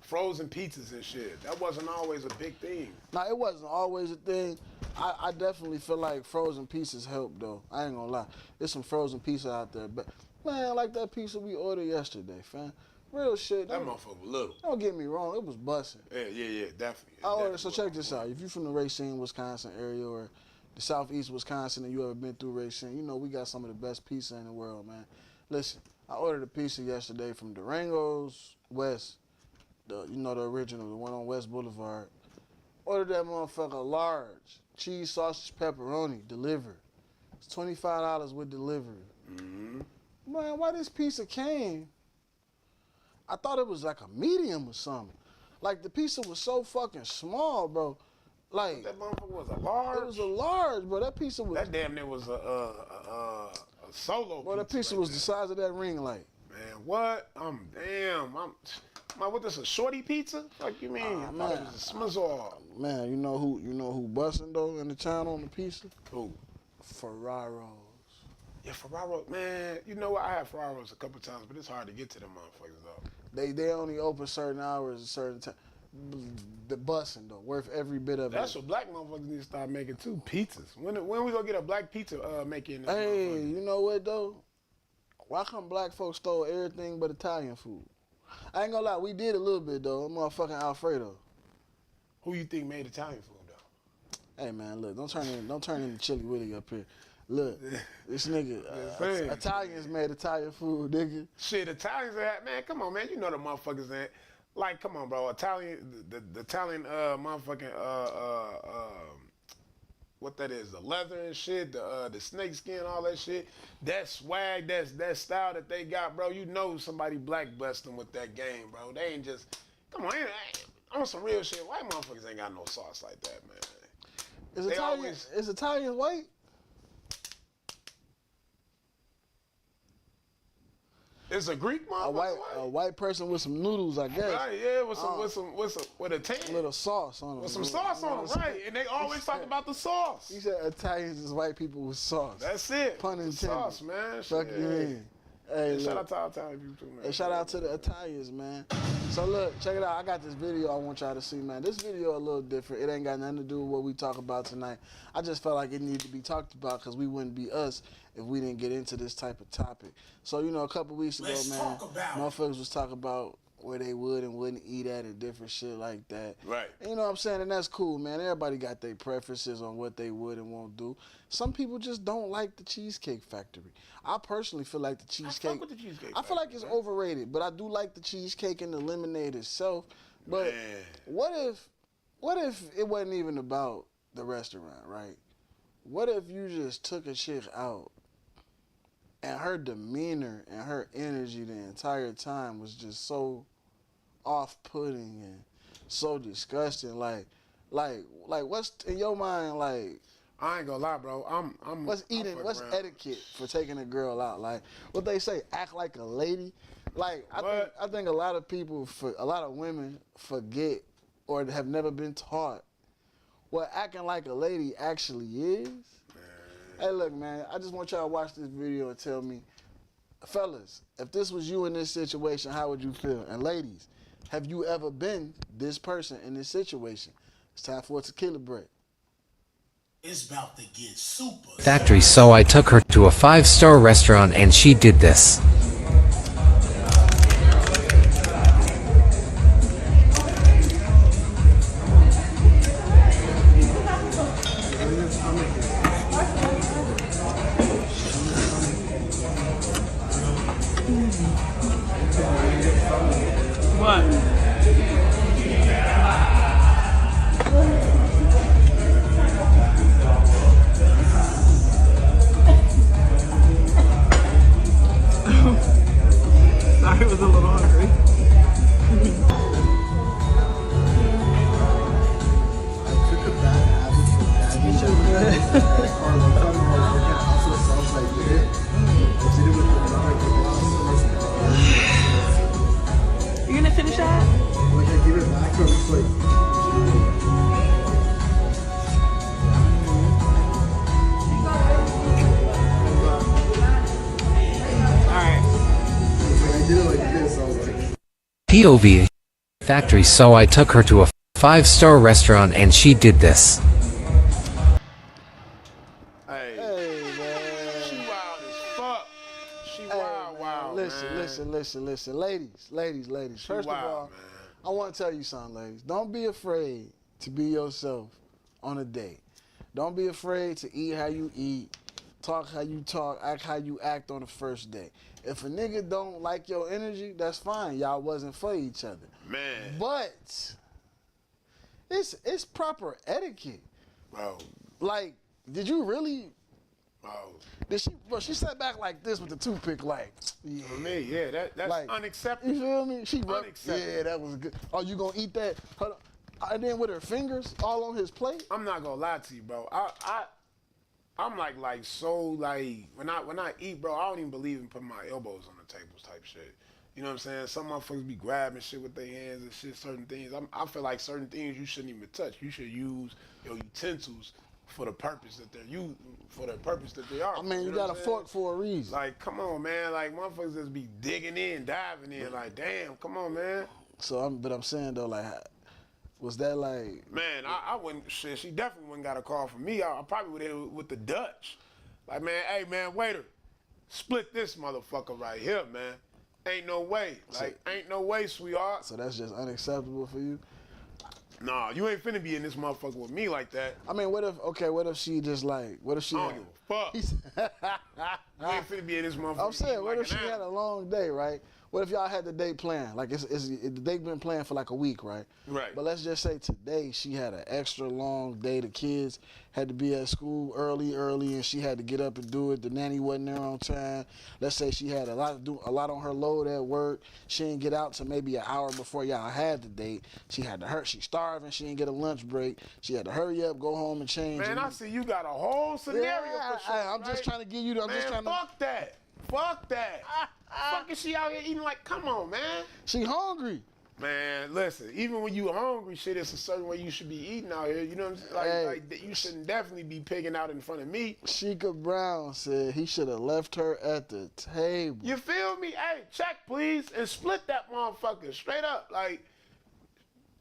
frozen pizzas and shit. That wasn't always a big thing. Nah, it wasn't always a thing. I definitely feel like frozen pizzas help though. I ain't gonna lie. There's some frozen pizza out there, but man, like that pizza we ordered yesterday, fam. Real shit. That motherfucker was little. Don't get me wrong, it was busting. Yeah, definitely. So check this out. If you from the Racine, Wisconsin area or the southeast Wisconsin and you ever been through Racine, you know we got some of the best pizza in the world, man. Listen, I ordered a pizza yesterday from Durango's West, the original, the one on West Boulevard. Ordered that motherfucker large, cheese, sausage, pepperoni, delivered. It's $25 with delivery. Mm-hmm. Man, why this pizza came? I thought it was like a medium or something. Like the pizza was so fucking small, bro. Like that motherfucker was a large. It was a large, bro. That pizza was. That damn near was a solo. Bro, that pizza was the size of that ring light. Man, what? What this a shorty pizza? Fuck you mean? I thought it was a smizzle. Man, you know who busting though in the town on the pizza? Who? Ferraro's. Yeah, Ferraro, man. You know what? I had Ferraro's a couple times, but it's hard to get to them motherfuckers though. They only open certain hours, a certain time. The busing though, worth every bit of it. That's what black motherfuckers need to start making too. Pizzas. When we gonna get a black pizza making? Hey, you know what though? Why come black folks stole everything but Italian food? I ain't gonna lie, we did a little bit though. Motherfucking Alfredo. Who you think made Italian food though? Hey man, look, don't turn into Chili Willy up here. Look, this nigga, Italians made Italian food, nigga. Shit, Italians, man, come on, man. You know the motherfuckers that, like, come on, bro. Italian, the Italian motherfucking, what that is, the leather and shit, the snake skin, all that shit. That swag, that style that they got, bro. You know somebody black blessed them with that game, bro. They ain't just, come on, on some real shit. White motherfuckers ain't got no sauce like that, man. Is Italian white? It's a Greek motherfucker. A white person with some noodles, I guess. Right, yeah, with a tan. Little sauce on them. With some sauce on them, right? And they always talk about the sauce. He said Italians is white people with sauce. That's it. Pun intended. Sauce, man. Fuck you mean. Hey, shout out to all Italian people too, man. Hey, shout out to the Italians, man. So look, check it out. I got this video I want y'all to see, man. This video a little different. It ain't got nothing to do with what we talk about tonight. I just felt like it needed to be talked about because we wouldn't be us if we didn't get into this type of topic. So, a couple weeks ago, man, motherfuckers was talking about where they would and wouldn't eat at and different shit like that. Right. And you know what I'm saying? And that's cool, man. Everybody got their preferences on what they would and won't do. Some people just don't like the Cheesecake Factory. I personally feel like the Cheesecake... I fuck with the Cheesecake Factory. I feel like it's overrated, but I do like the cheesecake and the lemonade itself. But man. What if it wasn't even about the restaurant, right? What if you just took a chick out and her demeanor and her energy the entire time was just so off-putting and so disgusting? Like what's in your mind? Like, I ain't gonna lie, bro. What's etiquette for taking a girl out? Like, what they say, act like a lady. Like, I think a lot of people, a lot of women forget or have never been taught what acting like a lady actually is. Hey, look, man, I just want y'all to watch this video and tell me, fellas, if this was you in this situation, how would you feel? And ladies, have you ever been this person in this situation? It's time for a tequila break. It's about to get super. Factory, so I took her to a 5-star restaurant and she did this. What? Sorry, I was a little hungry. You gonna finish that? Give it back from the plate. POV factory, so I took her to a 5-star restaurant and she did this. Hey, man. she wild as fuck. She wild, Listen. Ladies. First wild, of all, man. I want to tell you something, ladies. Don't be afraid to be yourself on a date. Don't be afraid to eat how you eat, talk how you talk, act how you act on the first date. If a nigga don't like your energy, that's fine. Y'all wasn't for each other. Man. But it's proper etiquette. Bro. Like, did you really? Bro. She sat back like this with the toothpick, like, yeah. For me, yeah, that's Like, unacceptable. You feel me? She Unacceptable. yeah, that was good. Oh, you gonna eat that? Hold on. And then with her fingers all on his plate. I'm not gonna lie to you, bro. I'm like so like when I eat, bro, I don't even believe in putting my elbows on the tables type shit. You know what I'm saying? Some motherfuckers be grabbing shit with their hands and shit, certain things. I feel like certain things you shouldn't even touch. You should use your utensils for the purpose that they're used, for the purpose that they are. I mean, you know got what a I'm fork saying? for a reason. Like, come on, man. Like, motherfuckers just be digging in, diving in. Like, damn, come on, man. So I'm saying though, like, was that like? Man, I wouldn't. Shit, she definitely wouldn't got a call from me. I probably would have with the Dutch. Like, man, hey, man, waiter, split this motherfucker right here, man. Ain't no way. Like, ain't no way, sweetheart. So that's just unacceptable for you? Nah, you ain't finna be in this motherfucker with me like that. I mean, what if she just like, what if she? I don't give a fuck. You ain't finna be in this motherfucker. I'm saying, what like if she had a long day, right? What if y'all had the date planned? Like, the date been planned for like a week, right? Right. But let's just say today she had an extra long day. The kids had to be at school early, and she had to get up and do it. The nanny wasn't there on time. Let's say she had a lot on her load at work. She didn't get out till maybe an hour before y'all had the date. She's starving. She didn't get a lunch break. She had to hurry up, go home and change. Man, I see you got a whole scenario for sure. I'm just trying to give you. Fuck that. Fuck that. Fuck is she out here eating like? Come on, man. She hungry. Man, listen. Even when you hungry, shit, it's a certain way you should be eating out here. You know what I'm saying? Like you shouldn't definitely be pigging out in front of me. Sheikah Brown said he should have left her at the table. You feel me? Hey, check please and split that motherfucker straight up. Like,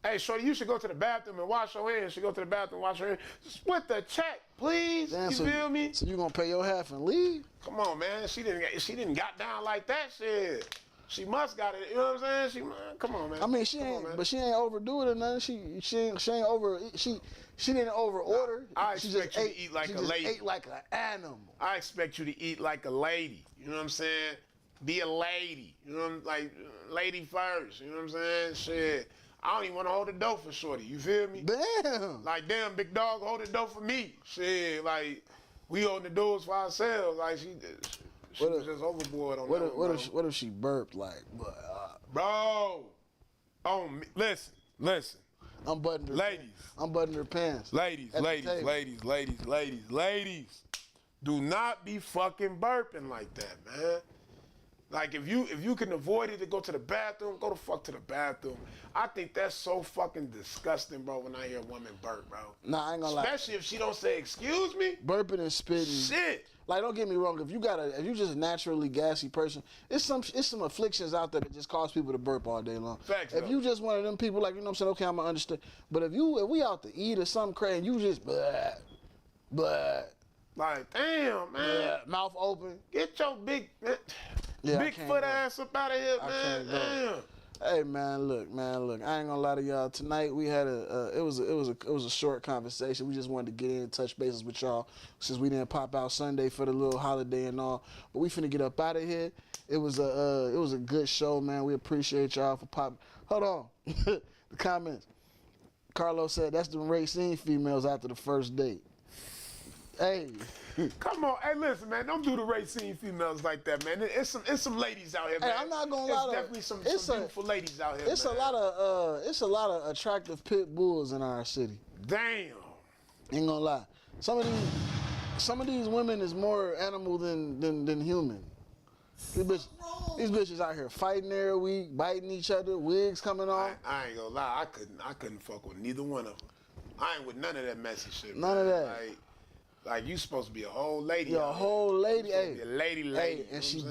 hey, shorty, you should go to the bathroom and wash your hands. She go to the bathroom and wash her hands. Split the check, please. Damn, you feel me? So you gonna pay your half and leave? Come on, man. She didn't got down like that shit. She must got it. You know what I'm saying? Come on, man. I mean, she ain't overdo it or nothing. She didn't over order. I expect you to eat like a lady. She just ate like an animal. I expect you to eat like a lady. You know what I'm saying? Be a lady. You know what I'm like? Lady first. You know what I'm saying? Shit. I don't even want to hold the door for shorty. You feel me? Damn. Like, damn, big dog, hold the door for me. Shit, like, we hold the doors for ourselves. Like, she was just overboard on that. What if she burped like, bro? Listen. Unbuttoned her ladies. Unbuttoned her pants. Ladies. Do not be fucking burping like that, man. Like, if you can avoid it to go to the bathroom, go the fuck to the bathroom. I think that's so fucking disgusting, bro, when I hear a woman burp, bro. Nah, I ain't gonna lie. Especially if she don't say, excuse me. Burping and spitting. Shit. Like, don't get me wrong. If you just a naturally gassy person, it's some afflictions out there that just cause people to burp all day long. Facts, if you just one of them people, like, you know what I'm saying, okay, I'm gonna understand. But if we out to eat or something crazy, and you just blah. Like, damn, man. Mouth open. Get your big Yeah, Bigfoot ass up out of here, man. Damn. Hey man, look. I ain't gonna lie to y'all. Tonight we had it was a short conversation. We just wanted to get in, touch bases with y'all since we didn't pop out Sunday for the little holiday and all. But we finna get up out of here. It was a good show, man. We appreciate y'all for popping. Hold on, the comments. Carlos said that's the Racine females after the first date. Hey. Come on, hey, listen, man, don't do the Racine females like that, man. It's some ladies out here, man. Hey, I'm not gonna lie. There's definitely some beautiful ladies out here. It's man. a lot of attractive pit bulls in our city. Damn. Ain't gonna lie. Some of these women is more animal than human. These bitches out here fighting every week, biting each other, wigs coming off. I ain't gonna lie, I couldn't fuck with neither one of them. I ain't with none of that messy shit. None of that. Like you supposed to be a whole lady. You're a whole lady, hey. Be a lady. Hey, and she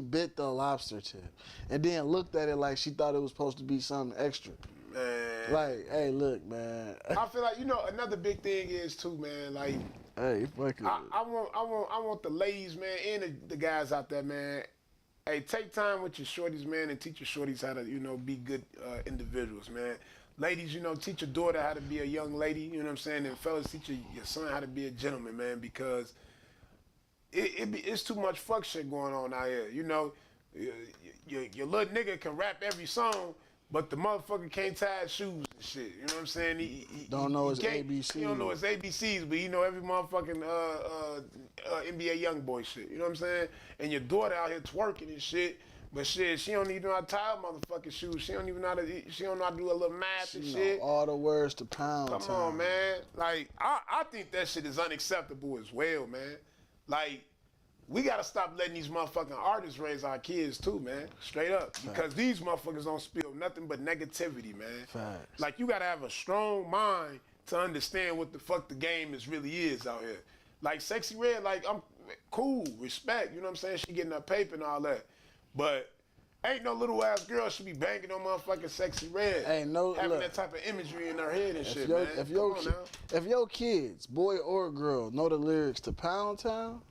bit the lobster tip, and then looked at it like she thought it was supposed to be something extra. Man. Like, hey, look, man. I feel like another big thing is too, man. Like, hey, fuck it. I want the ladies, man, and the guys out there, man. Hey, take time with your shorties, man, and teach your shorties how to, be good individuals, man. Ladies, teach your daughter how to be a young lady, you know what I'm saying? And fellas, teach your son how to be a gentleman, man, because it's too much fuck shit going on out here. Your little nigga can rap every song, but the motherfucker can't tie his shoes and shit. You know what I'm saying? He don't know his ABCs. He don't know his ABCs, but he know every motherfucking NBA young boy shit. You know what I'm saying? And your daughter out here twerking and shit. But shit, she don't even know how to tie her motherfucking shoes. She don't even know how to. She don't know how to do a little math and shit. All the words to pound. Come on, man. Like I think that shit is unacceptable as well, man. Like we gotta stop letting these motherfucking artists raise our kids too, man. Straight up, because these motherfuckers don't spill nothing but negativity, man. Facts. Like you gotta have a strong mind to understand what the fuck the game really is out here. Like Sexy Red, like I'm cool, respect. You know what I'm saying? She getting her paper and all that. But ain't no little ass girl should be banging on motherfucking Sexy Red. Ain't no having that type of imagery in her head and shit, man. If your kids, boy or girl, know the lyrics to Pound Town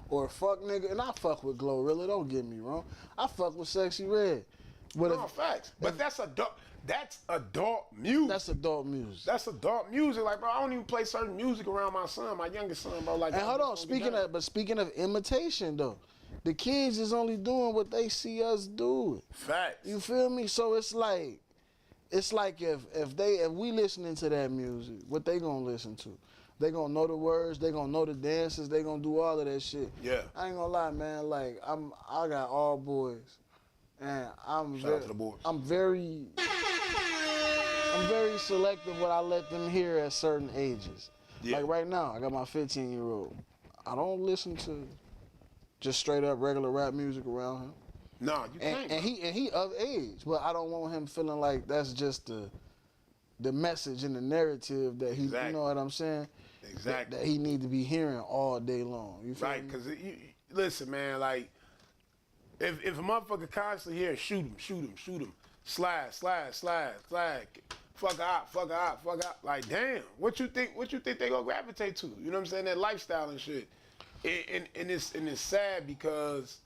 or Fuck Nigga, and I fuck with Glorilla, don't get me wrong. I fuck with Sexy Red. But no, facts. But that's adult music. That's adult music. That's adult music. Like, bro, I don't even play certain music around my son, my youngest son, bro. Like, and hold on, speaking of imitation though. The kids is only doing what they see us do. Facts. You feel me? So it's like if we listening to that music, what they gonna listen to? They gonna know the words, they gonna know the dances, they gonna do all of that shit. Yeah. I ain't gonna lie, man. Like I got all boys, and Shout out to the boys. I'm very selective what I let them hear at certain ages. Yeah. Like right now, I got my 15-year-old. I don't listen to just straight up regular rap music around him. No, you can't. And he of age, but I don't want him feeling like that's just the message and the narrative that he, exactly. You know what I'm saying? Exactly. That he need to be hearing all day long. You feel right? me? Because listen, man, like if a motherfucker constantly here, shoot him, slide, fuck out. Like, damn, what you think they gonna gravitate to? You know what I'm saying? That lifestyle and shit. And it's sad because,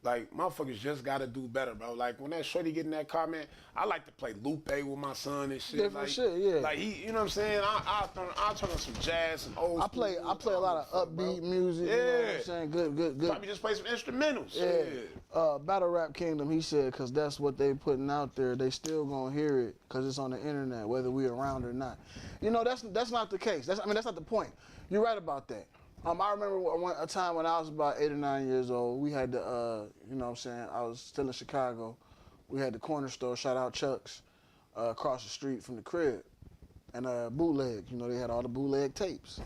like, motherfuckers just gotta do better, bro. Like, when that shorty get in that car, man, I like to play Lupe with my son and shit. Different shit, yeah. Like, you know what I'm saying? I'll turn on some jazz, some old I play a lot of upbeat music, yeah. You know what I'm saying? Good. Probably just play some instrumentals. Yeah. Battle Rap Kingdom, he said, because that's what they putting out there. They still gonna hear it because it's on the internet, whether we around or not. You know, that's not the case. That's not the point. You're right about that. I remember a time when I was about 8 or 9 years old, we had the, you know what I'm saying, I was still in Chicago. We had the corner store, shout out Chuck's, across the street from the crib. And bootleg, you know, they had all the bootleg tapes.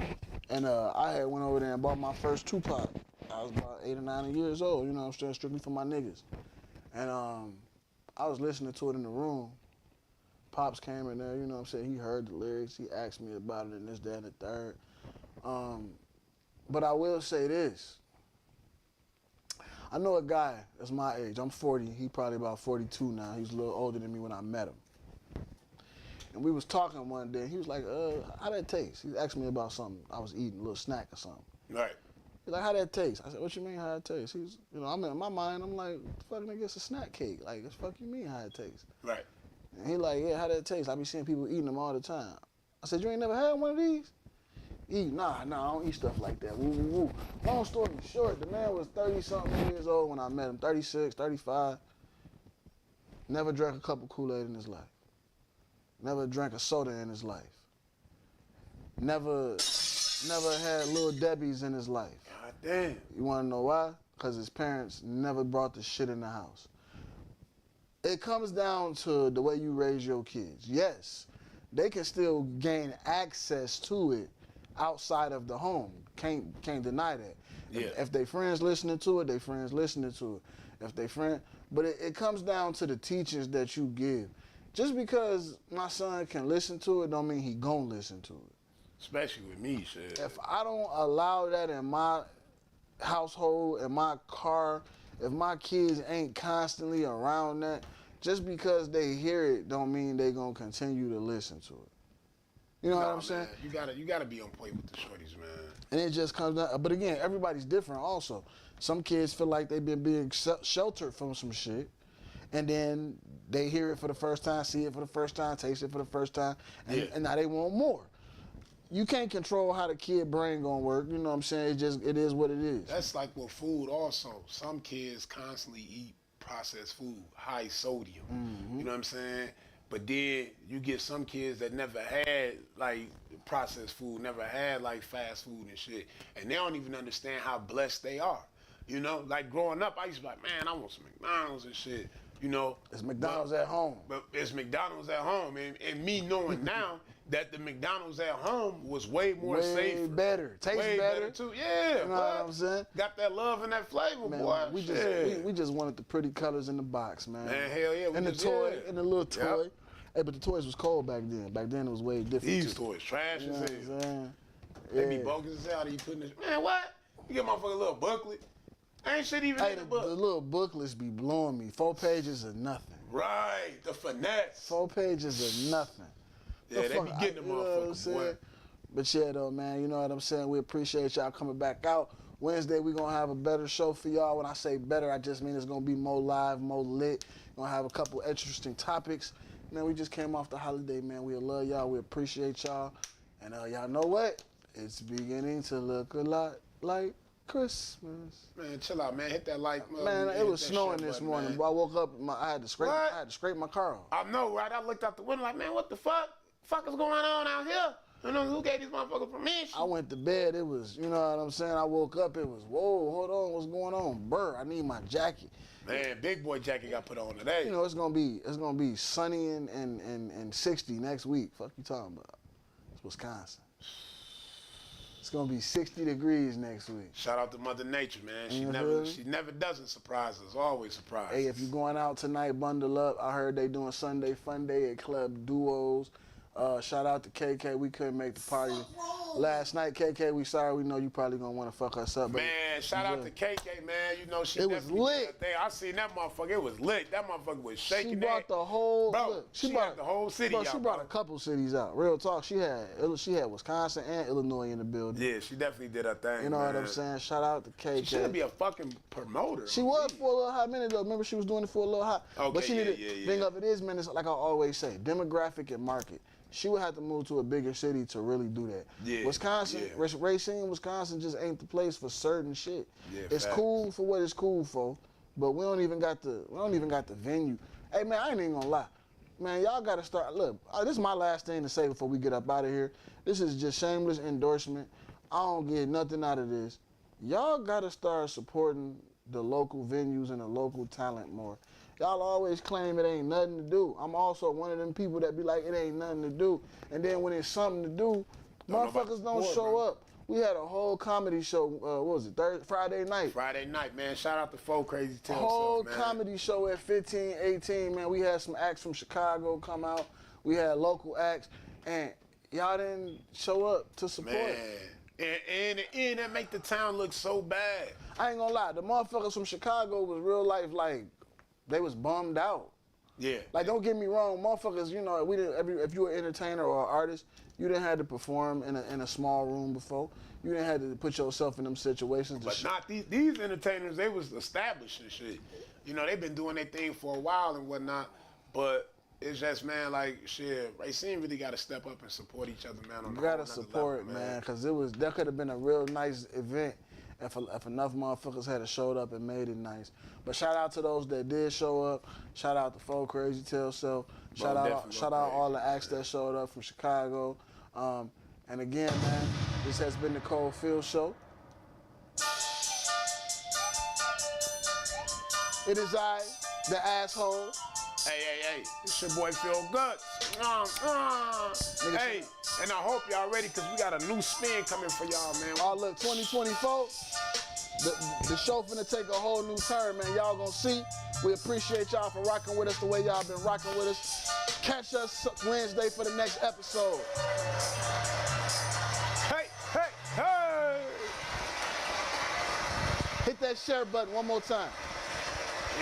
And I had went over there and bought my first Tupac. I was about 8 or 9 years old, you know what I'm saying, strictly for my niggas. And I was listening to it in the room. Pops came in there, you know what I'm saying, he heard the lyrics, he asked me about it and this, that, and the third. But I will say this. I know a guy that's my age. I'm 40. He probably about 42 now. He's a little older than me when I met him. And we was talking one day. He was like, how that taste? He asked me about something I was eating, a little snack or something. Right. He's like, how that taste? I said, what you mean how it tastes? He's, you know, I'm in my mind, I'm like, fuck nigga, it's a snack cake. Like, what the fuck you mean how it tastes? Right. And he like, yeah, how that taste? I be seeing people eating them all the time. I said, you ain't never had one of these? Nah, I don't eat stuff like that. Woo, woo, woo. Long story short, the man was 30-something years old when I met him, 36, 35. Never drank a cup of Kool-Aid in his life. Never drank a soda in his life. Never had Little Debbie's in his life. God damn. You wanna know why? Because his parents never brought the shit in the house. It comes down to the way you raise your kids. Yes, they can still gain access to it outside of the home. Can't deny that. Yeah. If they friends listening to it, they friends listening to it. If they friend, but it comes down to the teachings that you give. Just because my son can listen to it don't mean he gon' listen to it. Especially with me, shit. If I don't allow that in my household, in my car, if my kids ain't constantly around that, just because they hear it don't mean they gonna continue to listen to it. You know what I'm saying? You gotta be on point with the shorties, man. And it just comes down, but again, everybody's different also. Some kids feel like they've been being sheltered from some shit, and then they hear it for the first time, see it for the first time, taste it for the first time, and now they want more. You can't control how the kid brain gonna work. You know what I'm saying? It is what it is. That's like with food also. Some kids constantly eat processed food, high sodium. You know what I'm saying? But then you get some kids that never had like processed food, never had like fast food and shit, and they don't even understand how blessed they are. You know, like growing up, I used to be like, man, I want some McDonald's and shit. You know, It's McDonald's at home. But it's McDonald's at home, and me knowing now that the McDonald's at home was way more safer, better, tastes way better too. Yeah, You know what I'm saying? Got that love and that flavor, Man, boy. we just wanted the pretty colors in the box, man. Man, hell yeah. And the toy, and the little Yep. toy. Hey, but the toys was cold back then. Back then it was way different. These too. toys trash You know as what hell. I'm saying? They be Yeah. bogus as hell. You putting this, man, what? You get motherfucker little booklet. Ain't shit even Hey, in the the book. little booklets be blowing me. 4 pages of nothing. Right, the finesse. 4 pages of nothing. Yeah, The they fuck- be getting them you know what I'm motherfuckers, saying? boy. But yeah, though, man, you know what I'm saying? We appreciate y'all coming back out. Wednesday, we going to have a better show for y'all. When I say better, I just mean it's going to be more live, more lit. Going to have a couple interesting topics. Man, we just came off the holiday, man. We love y'all. We appreciate y'all. And y'all know what? It's beginning to look a lot like Christmas. Man, chill out, man. Hit that like. Man, hit it was that snowing share this button, morning. man. Boy, I woke up, I had to scrape What? my car off. I know, right? I looked out the window like, man, what the fuck? Fuck is going on out here? You know, who gave these motherfuckers permission? I went to bed, it was, you know what I'm saying? I woke up, it was, whoa, hold on, what's going on? Burr, I need my jacket. Man, big boy jacket got put on today. You know, it's gonna be sunny and 60 next week. Fuck you talking about? It's Wisconsin. It's gonna be 60 degrees next week. Shout out to Mother Nature, man. She Mhm. she never doesn't surprise us. Always surprise Hey, us. if you're going out tonight, bundle up. I heard they doing Sunday Fun Day at Club Duos. Shout out to KK. We couldn't make the party last night. KK, we sorry. We know you probably gonna want to fuck us up. But Man, shout out to KK, man. You know, she It was definitely lit. did her thing. I seen that motherfucker. It was lit. That motherfucker was shaking she brought the whole. Bro, look, she had the whole city Bro, out, she brought bro. a couple cities out. Real talk. She had Wisconsin and Illinois in the building. Yeah, she definitely did her thing, You know what man. I'm saying? Shout out to KK. She should be a fucking promoter. She was for a little hot minute though. Remember, she was doing it for a little hot. Okay, But she yeah, needed. yeah. Thing of it is, man, it's like I always say, demographic and market. She would have to move to a bigger city to really do that. Yeah, Wisconsin, yeah. Racine, Wisconsin just ain't the place for certain shit. Yeah, it's fact. cool for what it's cool for, but we don't even got the venue. Hey man, I ain't even gonna lie. Man, y'all gotta start. Look, this is my last thing to say before we get up out of here. This is just shameless endorsement. I don't get nothing out of this. Y'all gotta start supporting the local venues and the local talent more. Y'all always claim it ain't nothing to do. I'm also one of them people that be like, it ain't nothing to do. And then when it's something to do, motherfuckers don't support, show bro. up. We had a whole comedy show, what was it, Friday night? Friday night, man. Shout out to Four Crazy A Tales. whole man. comedy show at 15, 18, man. We had some acts from Chicago come out. We had local acts. And y'all didn't show up to support. Man. And that make the town look so bad. I ain't gonna lie, the motherfuckers from Chicago was real life like, they was bummed out. Yeah. Like, don't get me wrong, motherfuckers. You know, we didn't. If you were an entertainer or an artist, you didn't have to perform in a small room before. You didn't have to put yourself in them situations. But not these entertainers. They was established and shit. You know, they've been doing their thing for a while and whatnot. But it's just, man, like, shit, Racine really got to step up and support each other, man. On You gotta support, level, man, because that could have been a real nice event if enough motherfuckers had showed up and made it nice. But shout out to those that did show up. Shout out to Fo Crazy Tail Self. Shout out all the acts that showed up from Chicago. And again, man, this has been the Cold Field Show. It is I, the asshole. Hey, it's your boy Phil Guts. Hey, and I hope y'all ready because we got a new spin coming for y'all, man. Oh, look, 2024, the show finna take a whole new turn, man. Y'all gonna see. We appreciate y'all for rocking with us the way y'all been rocking with us. Catch us Wednesday for the next episode. Hey! Hit that share button one more time.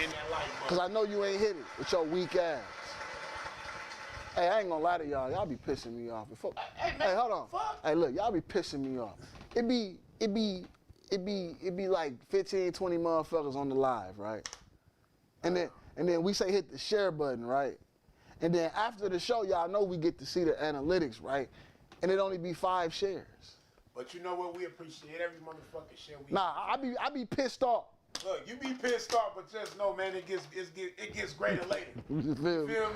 In that light, Cause I know you ain't hit it with your weak ass. Hey, I ain't gonna lie to y'all. Y'all be pissing me off. Hey, hold on. fuck. Hey, look, y'all be pissing me off. It be like 15, 20 motherfuckers on the live, right? And then we say hit the share button, right? And then after the show, y'all know we get to see the analytics, right? And it only be 5 shares. But you know what? We appreciate every motherfucking share we. Nah, I be pissed off. Look, you be pissed off, but just know, man, it gets greater later. You feel me? You feel me?